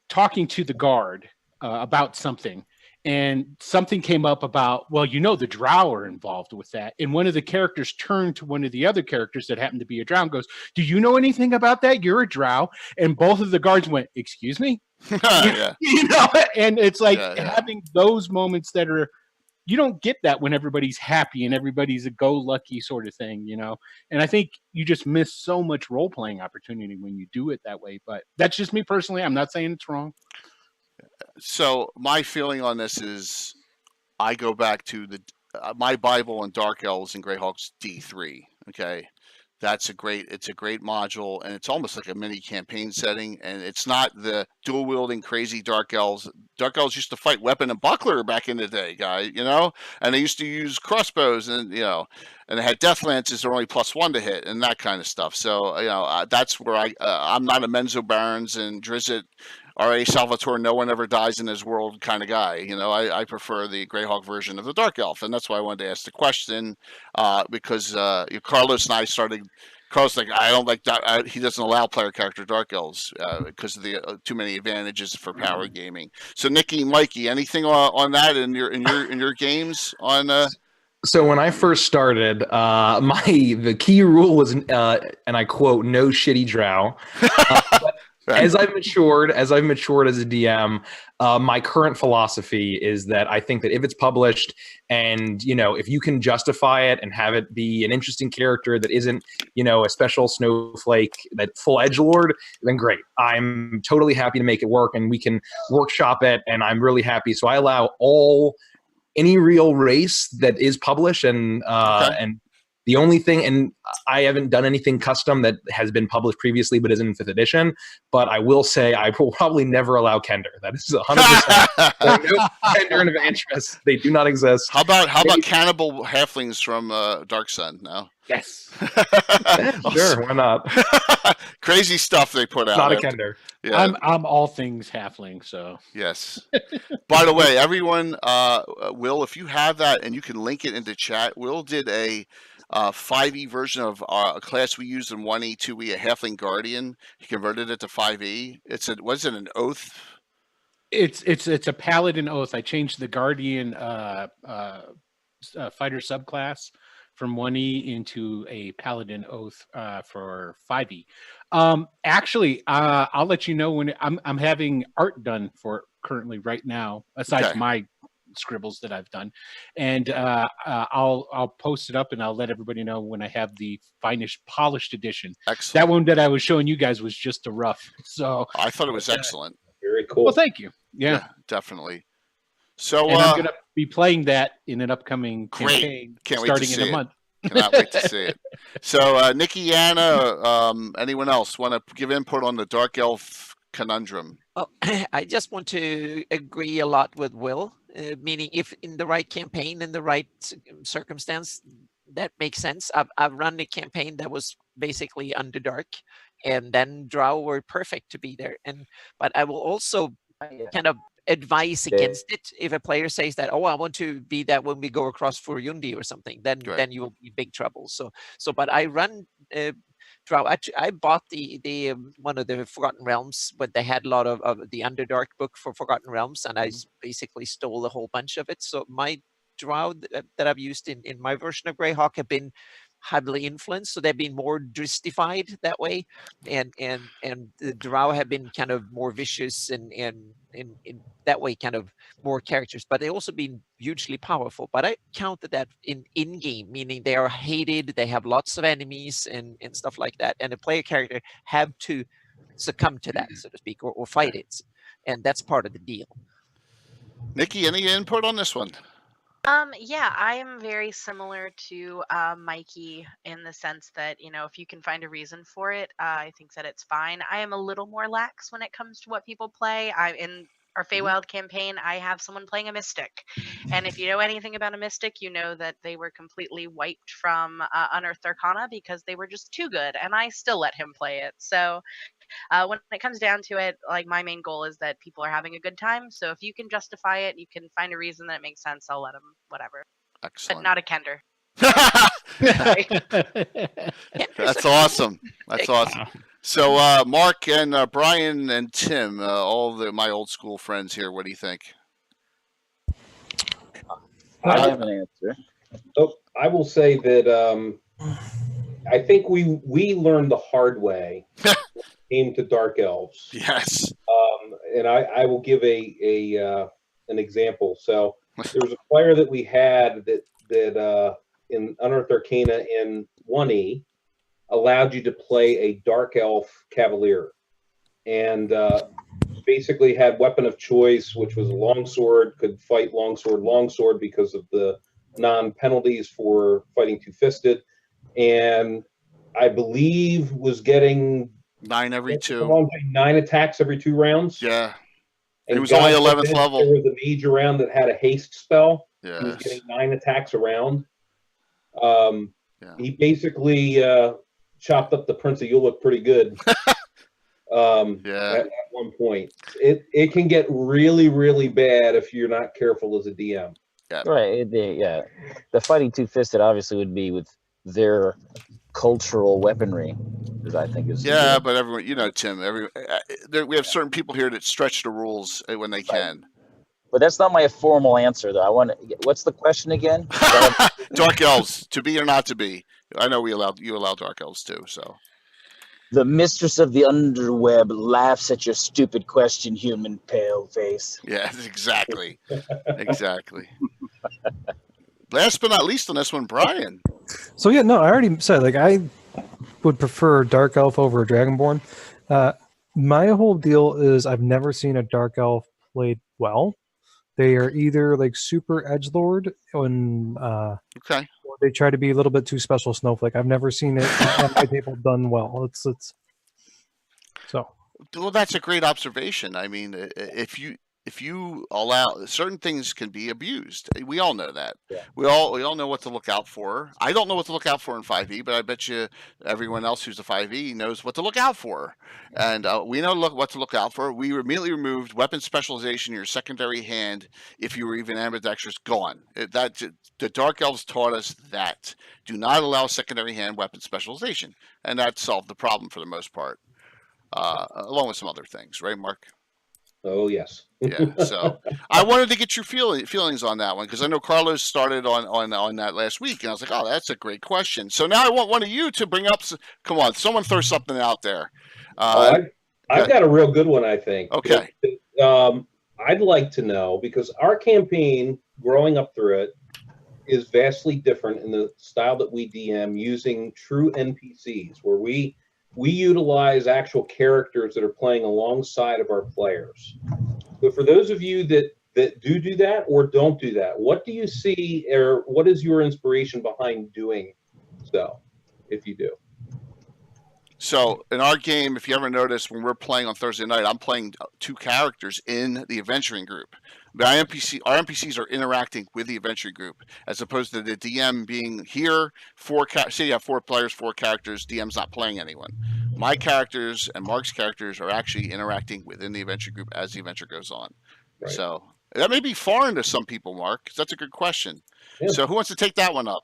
talking to the guard about something. And something came up about, well, the drow are involved with that. And one of the characters turned to one of the other characters that happened to be a drow and goes, do you know anything about that? You're a drow. And both of the guards went, excuse me? Yeah. And it's like having those moments that are, you don't get that when everybody's happy and everybody's a go-lucky sort of thing, And I think you just miss so much role-playing opportunity when you do it that way. But that's just me personally. I'm not saying it's wrong. So my feeling on this is, I go back to my Bible and Dark Elves and Greyhawks D3. Okay, it's a great module, and it's almost like a mini campaign setting. And it's not the dual wielding crazy Dark Elves. Dark Elves used to fight weapon and buckler back in the day, guy. And they used to use crossbows, and and they had death lances that are only +1 to hit and that kind of stuff. So that's where I'm not a Menzo Barons and Drizzt R.A. Salvatore, no one ever dies in his world kind of guy. I prefer the Greyhawk version of the Dark Elf, and that's why I wanted to ask the question, because Carlos and I started. Carlos like, I don't like that. He doesn't allow player character Dark Elves because of the too many advantages for power gaming. So Nikki, Mikey, anything on that in your games on? So when I first started, the key rule was, and I quote, "No shitty drow." As I've matured as a DM, my current philosophy is that I think that if it's published and, if you can justify it and have it be an interesting character that isn't, a special snowflake, that full edgelord, then great. I'm totally happy to make it work and we can workshop it, and I'm really happy. So I allow any real race that is published, and the only thing, and I haven't done anything custom that has been published previously but isn't in 5th edition, but I will say I will probably never allow Kender. That is 100%. There are no Kender and Evantress. They do not exist. How about cannibal halflings from Dark Sun now? Yes. Sure, why not? Crazy stuff they put out. Not a Kender. Yeah. I'm all things halfling, so. Yes. By the way, everyone, Will, if you have that and you can link it into chat, Will did a 5e version of a class we used in 1e, 2e, a halfling guardian. He converted it to 5e. Was it an oath? It's a paladin oath. I changed the guardian fighter subclass from 1e into a paladin oath for 5e. Actually, I'll let you know when I'm having art done for it currently right now, aside from my scribbles that I've done, and I'll post it up and I'll let everybody know when I have the finished polished edition. Excellent. That one that I was showing you guys was just a rough, so I thought it was excellent. Very cool. Well, thank you. Yeah, definity. So and I'm gonna be playing that in an upcoming campaign starting in a month. Cannot wait to see it. So Nikki, Anna, anyone else want to give input on the Dark Elf conundrum? Oh, I just want to agree a lot with Will. Meaning, if in the right campaign, in the right circumstance, that makes sense. I've run a campaign that was basically Underdark, and then Drow were perfect to be there. But I will also kind of advise against it. If a player says that, I want to be that when we go across Furyundi or something, then you will be in big trouble. But I run Drow. I bought the one of the Forgotten Realms, but they had a lot of the Underdark book for Forgotten Realms, and I basically stole a whole bunch of it. So my Drow that I've used in my version of Greyhawk have been heavily influenced, so they've been more Dristified that way, and the Drow have been kind of more vicious and in that way, kind of more characters, but they also been hugely powerful. But I counted that in game, meaning they are hated, they have lots of enemies and stuff like that, and a player character have to succumb to that, so to speak, or fight it, and that's part of the deal. Nikki, any input on this one? Yeah, I am very similar to Mikey in the sense that, if you can find a reason for it, I think that it's fine. I am a little more lax when it comes to what people play. In our Feywild campaign, I have someone playing a mystic. And if you know anything about a mystic, you know that they were completely wiped from Unearthed Arcana because they were just too good, and I still let him play it. So when it comes down to it, like, my main goal is that people are having a good time. So if you can justify it, you can find a reason that makes sense, I'll let them, whatever. But Excellent. not a Kender. That's awesome. That's awesome. So Mark and Brian and Tim, my old school friends here, what do you think? I have an answer. So I will say that I think we learned the hard way when it came to Dark Elves. Yes. And I will give an example. So there was a player that we had that in Unearthed Arcana in 1E allowed you to play a Dark Elf Cavalier, and basically had weapon of choice, which was a longsword, could fight longsword because of the non-penalties for fighting two-fisted, and I believe was getting 9 every 2. 9 attacks every 2 rounds. Yeah. And he was only 11th level. There was a mage around that had a haste spell. Yes. He was getting 9 attacks around. He basically chopped up the Prince of Ulick pretty good. At one point, it can get really, really bad if you're not careful as a DM. Yeah. Right. The fighting two-fisted obviously would be with their cultural weaponry, because I think is but everyone, Tim, we have certain people here that stretch the rules when they can. But that's not my formal answer, though. What's the question again? Dark elves, to be or not to be? I know you allow dark elves too. So the mistress of the underweb laughs at your stupid question, human pale face. Yes, exactly, exactly. Last but not least on this one, Brian. So I already said, like, I would prefer Dark Elf over a Dragonborn. My whole deal is I've never seen a Dark Elf played well. They are either like super edgelord and or they try to be a little bit too special snowflake. I've never seen it at my table done well. It's so. Well, that's a great observation. I mean, if you allow certain things can be abused, we all know that. Yeah. We all know what to look out for. I don't know what to look out for in 5e, but I bet you everyone else who's a 5e knows what to look out for. And we know what to look out for. We immediately removed weapon specialization in your secondary hand if you were even ambidextrous. Gone. The Dark Elves taught us that. Do not allow secondary hand weapon specialization, and that solved the problem for the most part, along with some other things, right, Mark? Oh, yes. Yeah. So I wanted to get your feelings on that one, because I know Carlos started on that last week, and I was like, oh, that's a great question. So now I want one of you to bring up. Come on, someone throw something out there. I've got a real good one, I think. Okay. I'd like to know, because our campaign, growing up through it, is vastly different in the style that we DM, using true NPCs, where we utilize actual characters that are playing alongside of our players. So for those of you that do that or don't do that, what do you see, or what is your inspiration behind doing so, if you do? So in our game, if you ever notice, when we're playing on Thursday night, I'm playing 2 characters in the adventuring group. But our NPCs are interacting with the adventuring group, as opposed to the DM being here. Say you have 4 players, 4 characters. DM's not playing anyone. My characters and Mark's characters are actually interacting within the adventure group as the adventure goes on. Right. So that may be foreign to some people, Mark, because that's a good question. Yeah. So who wants to take that one up?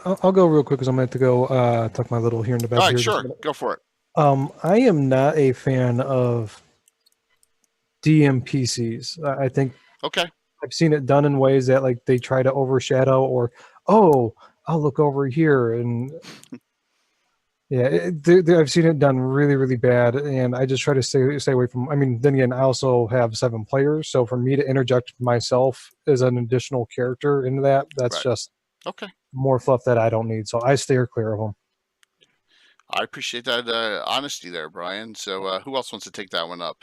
I'll go real quick, because I'm going to have to go tuck my little here in the back. All right, sure. Go for it. I am not a fan of DM PCs. I think I've seen it done in ways that, like, they try to overshadow, or, oh, I'll look over here, and I've seen it done really, really bad, and I just try to stay away from. I mean, then again, I also have 7 players, so for me to interject myself as an additional character into that's just more fluff that I don't need. So I steer clear of them. I appreciate that honesty there, Brian. So who else wants to take that one up?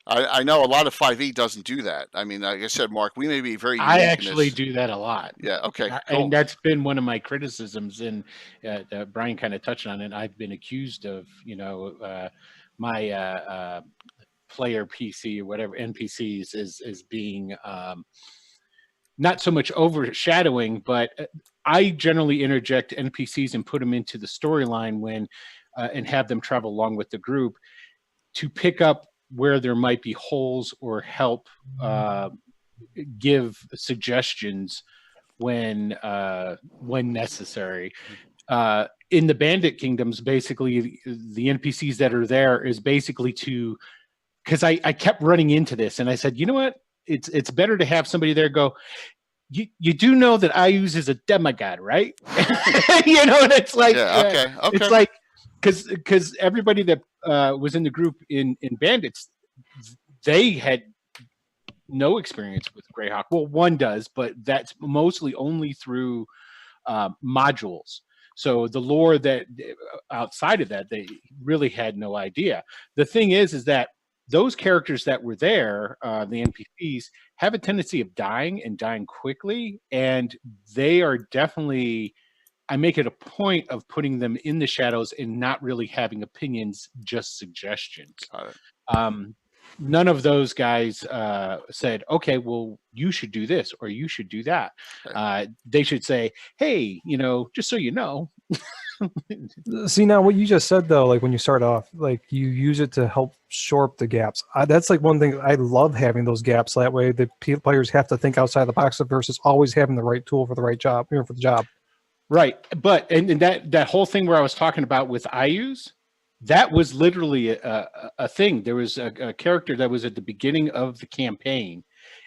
I know a lot of 5e doesn't do that. I mean, like I said, Mark, we may be very unique I in actually this. do that a lot. Yeah. Okay. And Cool. that's been one of my criticisms. And Brian kind of touched on it. I've been accused of, my player PC or whatever NPCs is being not so much overshadowing, but I generally interject NPCs and put them into the storyline when and have them travel along with the group to pick up where there might be holes or help give suggestions when necessary. In the Bandit Kingdoms, basically the NPCs that are there is basically to, because I kept running into this and I said, you know what? It's better to have somebody there go, you do know that I use as a demigod, right? And it's like, okay. It's like, because everybody that was in the group in Bandits, they had no experience with Greyhawk. Well, one does, but that's mostly only through modules. So the lore that outside of that, they really had no idea. The thing is that those characters that were there, the NPCs, have a tendency of dying and dying quickly, and they are definitely. I make it a point of putting them in the shadows and not really having opinions, just suggestions. None of those guys said, okay, well, you should do this or you should do that. They should say, hey, just so you know. See, now what you just said, though, like when you start off, like you use it to help shore up the gaps. That's like one thing I love, having those gaps. That way the players have to think outside the box versus always having the right tool for the right job, for the job. Right. But and that whole thing where I was talking about with IUs, that was literally a thing. There was a character that was at the beginning of the campaign,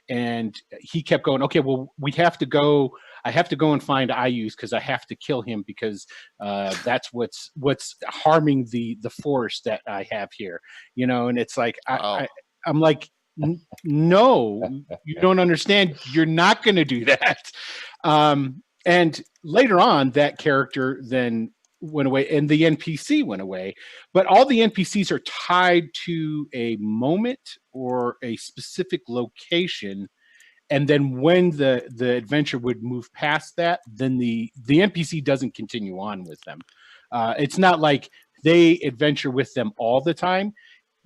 and he kept going, okay, well, I have to go and find IUs because I have to kill him because that's what's harming the force that I have here. And it's like, I'm like, no, you don't understand. You're not going to do that. And later on, that character then went away and the NPC went away. But all the NPCs are tied to a moment or a specific location. And then when the adventure would move past that, then the NPC doesn't continue on with them. It's not like they adventure with them all the time.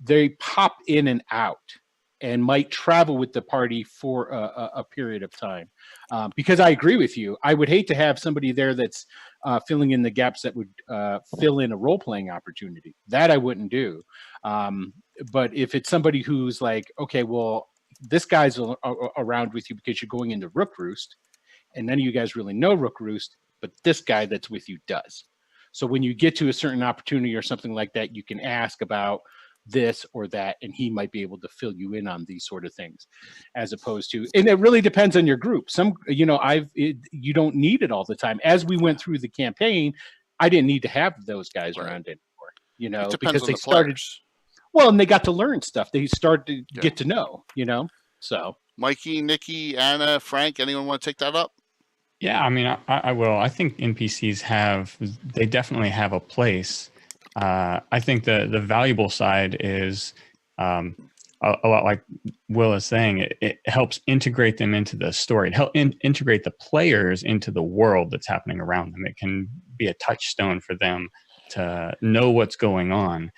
They pop in and out and might travel with the party for a period of time. Because I agree with you. I would hate to have somebody there that's filling in the gaps that would fill in a role-playing opportunity. That I wouldn't do. But if it's somebody who's like, okay, well, this guy's around with you because you're going into Rook Roost, and none of you guys really know Rook Roost, but this guy that's with you does. So when you get to a certain opportunity or something like that, you can ask about this or that, and he might be able to fill you in on these sort of things, as opposed to, and it really depends on your group. Some, you don't need it all the time. As we went through the campaign, I didn't need to have those guys around anymore, because they started, well, and they got to learn stuff. They started to get to know, so. Mikey, Nikki, Anna, Frank, anyone want to take that up? Yeah, I mean, I will. I think NPCs they definitely have a place. I think the valuable side is a lot like Will is saying. It helps integrate them into the story. It helps integrate the players into the world that's happening around them. It can be a touchstone for them to know what's going on.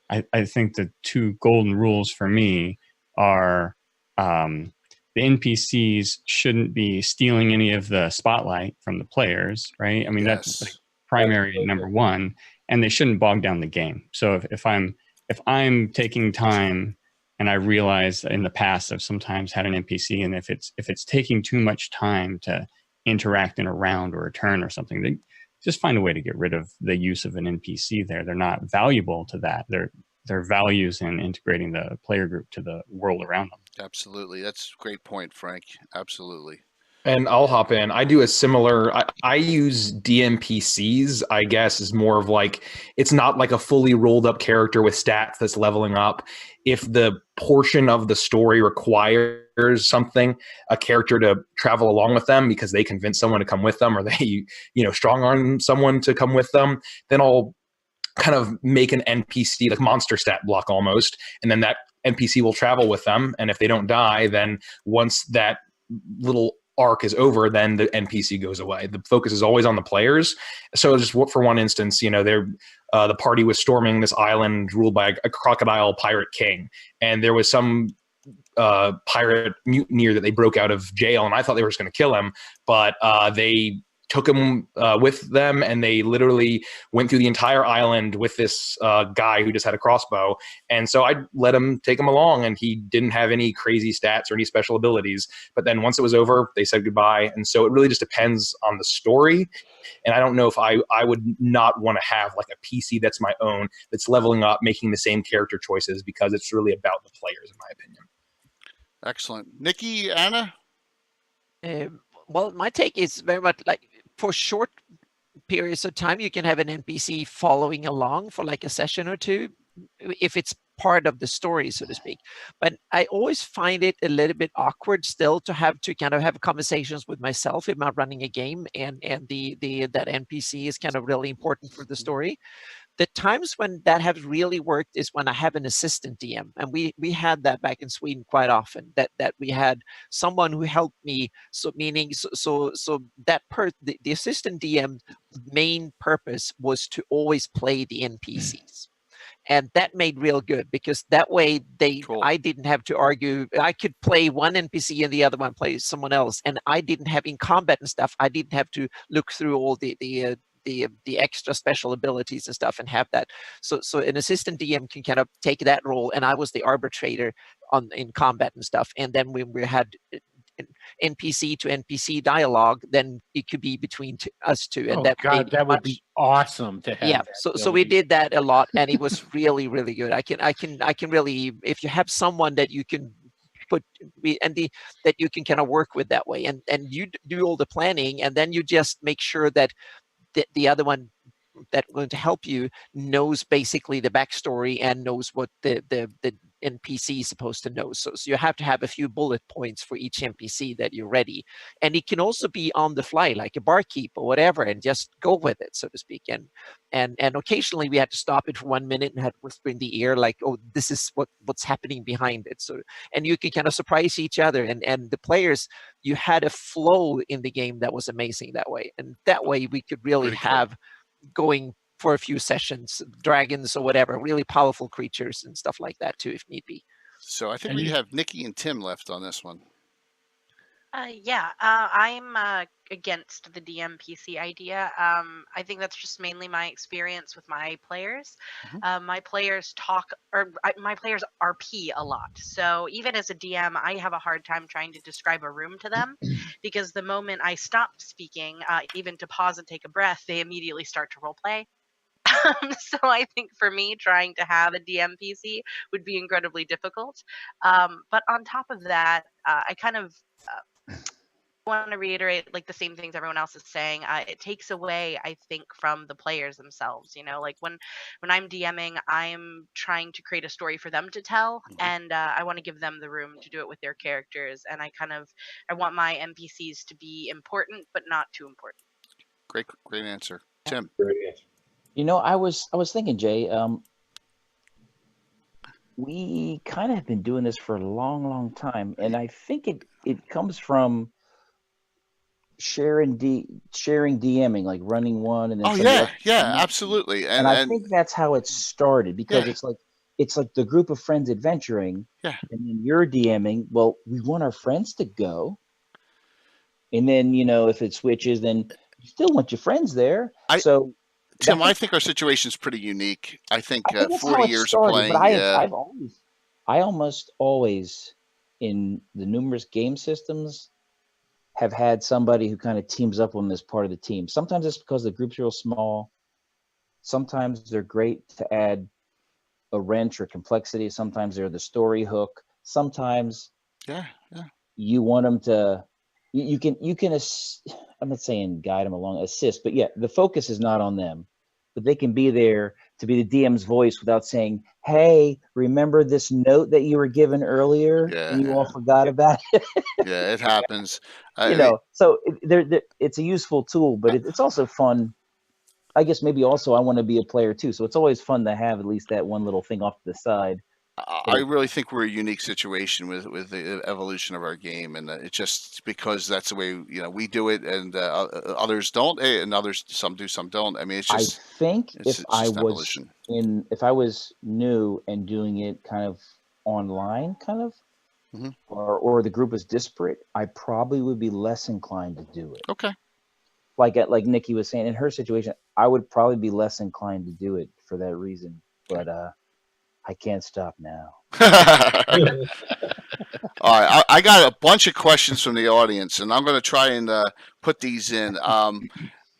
I think the two golden rules for me are the NPCs shouldn't be stealing any of the spotlight from the players, right? I mean, that's like primary number one. And they shouldn't bog down the game. So if I'm taking time, and I realize in the past I've sometimes had an NPC, and if it's taking too much time to interact in a round or a turn or something, they just find a way to get rid of the use of an NPC there. They're not valuable to that. Their values in integrating the player group to the world around them. Absolutely, that's a great point, Frank. Absolutely. And I'll hop in. I do a similar, I use DMPCs, I guess, is more of like, it's not like a fully rolled up character with stats that's leveling up. If the portion of the story requires something, a character to travel along with them because they convince someone to come with them, or they, strong arm someone to come with them, then I'll kind of make an NPC, like monster stat block almost. And then that NPC will travel with them, and if they don't die, then once that little arc is over, then the NPC goes away. The focus is always on the players. So just for one instance, they're the party was storming this island ruled by a crocodile pirate king, and there was some pirate mutineer that they broke out of jail, and I thought they were just going to kill him, but they took him with them, and they literally went through the entire island with this guy who just had a crossbow. And so I let him take him along, and he didn't have any crazy stats or any special abilities. But then once it was over, they said goodbye. And so it really just depends on the story. And I don't know if I would not want to have like a PC that's my own, that's leveling up, making the same character choices, because it's really about the players, in my opinion. Excellent. Nikki, Anna? Well, my take is very much like, for short periods of time, you can have an NPC following along for like a session or two, if it's part of the story, so to speak. But I always find it a little bit awkward still to have to kind of have conversations with myself if I'm running a game, and that NPC is kind of really important for the story. The times when that has really worked is when I have an assistant DM, and we had that back in Sweden quite often. That we had someone who helped me. So meaning, so that the assistant DM main purpose was to always play the NPCs. And that made real good, because that way I didn't have to argue. I could play one NPC and the other one plays someone else, and I didn't have in combat and stuff. I didn't have to look through all the extra special abilities and stuff and have that. So an assistant DM can kind of take that role, and I was the arbitrator in combat and stuff. And then when we had NPC to NPC dialogue, then it could be between us two. And that would be awesome to have. Yeah, so we did that a lot, and it was really, really good. I can really, if you have someone that you can that you can kind of work with that way, and you do all the planning, and then you just make sure that the other one that's going to help you knows basically the backstory and knows what the NPC is supposed to know. So you have to have a few bullet points for each NPC that you're ready. And it can also be on the fly, like a barkeep or whatever, and just go with it, so to speak. And occasionally we had to stop it for 1 minute and had to whisper in the ear, like, oh, this is what's happening behind it. So, and you can kind of surprise each other, and the players, you had a flow in the game that was amazing that way. And that way we could really have going for a few sessions, dragons or whatever, really powerful creatures and stuff like that too, if need be. So I think we have Nikki and Tim left on this one. I'm against the DM PC idea. I think that's just mainly my experience with my players. My players my players RP a lot. So even as a DM, I have a hard time trying to describe a room to them, because the moment I stop speaking, even to pause and take a breath, they immediately start to roleplay. So I think for me, trying to have a DM PC would be incredibly difficult. But on top of that, I kind of want to reiterate like the same things everyone else is saying. It takes away, I think, from the players themselves. Like when I'm DMing, I'm trying to create a story for them to tell, and I want to give them the room to do it with their characters. And I want my NPCs to be important, but not too important. Great answer, Tim. Great answer. I was thinking, Jay, we kind of have been doing this for a long, long time, and I think it comes from sharing DMing, like running one and then absolutely. And I think that's how it started, because it's like the group of friends adventuring, and then you're DMing. Well, we want our friends to go, and then if it switches, then you still want your friends there. Tim, I think our situation is pretty unique. I think 40 years started, of playing. But I almost always, in the numerous game systems, have had somebody who kind of teams up on this part of the team. Sometimes it's because the group's real small. Sometimes they're great to add a wrench or complexity. Sometimes they're the story hook. Sometimes you want them to. You can. I'm not saying guide them along, assist, but the focus is not on them. But they can be there to be the DM's voice without saying, hey, remember this note that you were given earlier and you all forgot about it? Yeah, it happens. So it's a useful tool, but it's also fun. I guess maybe also I want to be a player too. So it's always fun to have at least that one little thing off to the side I really think we're a unique situation with the evolution of our game, and it's just because that's the way we do it, and others don't, and others some do, some don't. I mean, it's just I think it's if I just was evolution. if I was new and doing it kind of online, kind of, Mhm. or the group was disparate, I probably would be less inclined to do it. Okay. Like Nikki was saying, in her situation, I would probably be less inclined to do it for that reason. But I can't stop now. All right, I got a bunch of questions from the audience, and I'm going to try and put these in.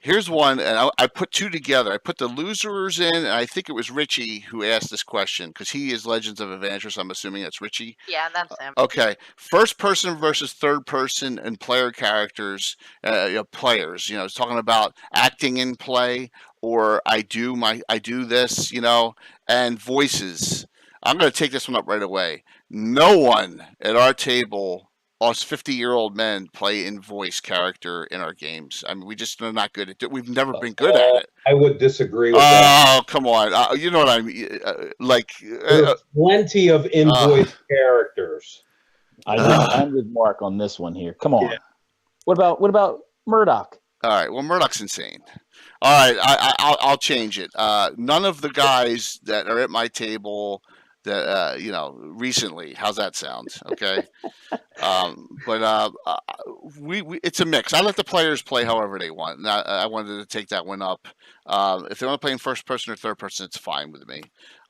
Here's one, and I put two together. I put the losers in, and I think it was Richie who asked this question because he is Legends of Evangelists. I'm assuming that's Richie. Yeah, that's him. Okay, first person versus third person and player characters, players. It's talking about acting in play, or I do this, and voices. I'm going to take this one up right away. No one at our table, us 50-year-old men, play in voice character in our games. I mean, we just are not good at it. We've never been good at it. I would disagree with that. Oh, come on. You know what I mean? There's plenty of in-voice characters. I'm with Mark on this one here. Come on. Yeah. What about Murdoch? All right. Well, Murdoch's insane. All right. I'll change it. None of the guys that are at my table that recently. How's that sound? Okay. But it's a mix. I let the players play however they want. And I wanted to take that one up. If they want to play in first person or third person, it's fine with me.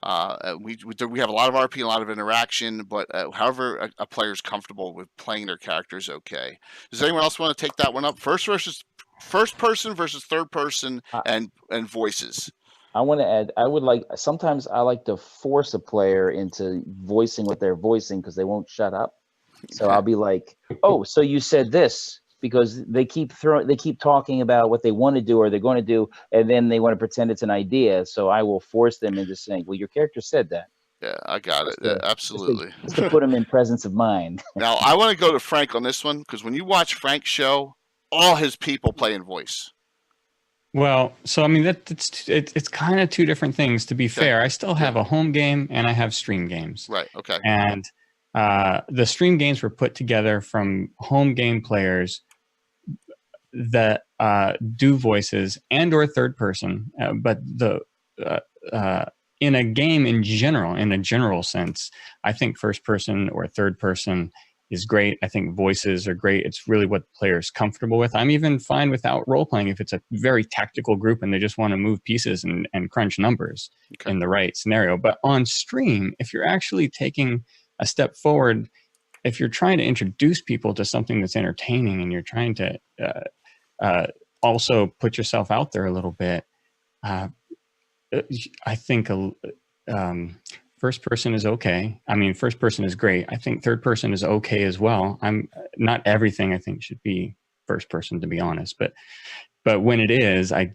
We have a lot of RP and a lot of interaction, but however a player is comfortable with playing their characters, okay. Does anyone else want to take that one up? First person versus third person and voices. I want to add, sometimes I like to force a player into voicing what they're voicing because they won't shut up. So I'll be like, oh, so you said this, because they keep talking about what they want to do or they're going to do, and then they want to pretend it's an idea. So I will force them into saying, well, your character said that. Yeah, I got it. Absolutely. Just to put them in presence of mind. Now, I want to go to Frank on this one, because when you watch Frank's show, all his people play in voice. Well, so I mean it's kind of two different things. To be fair, I still have a home game and I have stream games. Right. Okay. And the stream games were put together from home game players that do voices and or third person, but in a game in a general sense, I think first person or third person is great. I think voices are great. It's really what the player is comfortable with. I'm even fine without role playing if it's a very tactical group and they just want to move pieces and crunch numbers in the right scenario. But on stream, if you're actually taking a step forward, if you're trying to introduce people to something that's entertaining and you're trying to also put yourself out there a little bit, I think first person is okay. I mean, first person is great. I think third person is okay as well. Not everything I think should be first person, to be honest, but when it is, I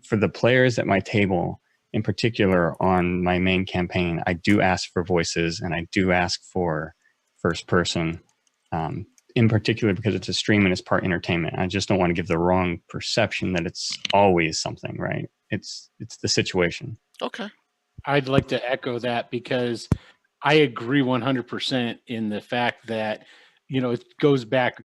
for the players at my table in particular on my main campaign, I do ask for voices and I do ask for first person, in particular because it's a stream and it's part entertainment. I just don't want to give the wrong perception that it's always something, right? It's the situation. Okay. I'd like to echo that because I agree 100% in the fact that, it goes back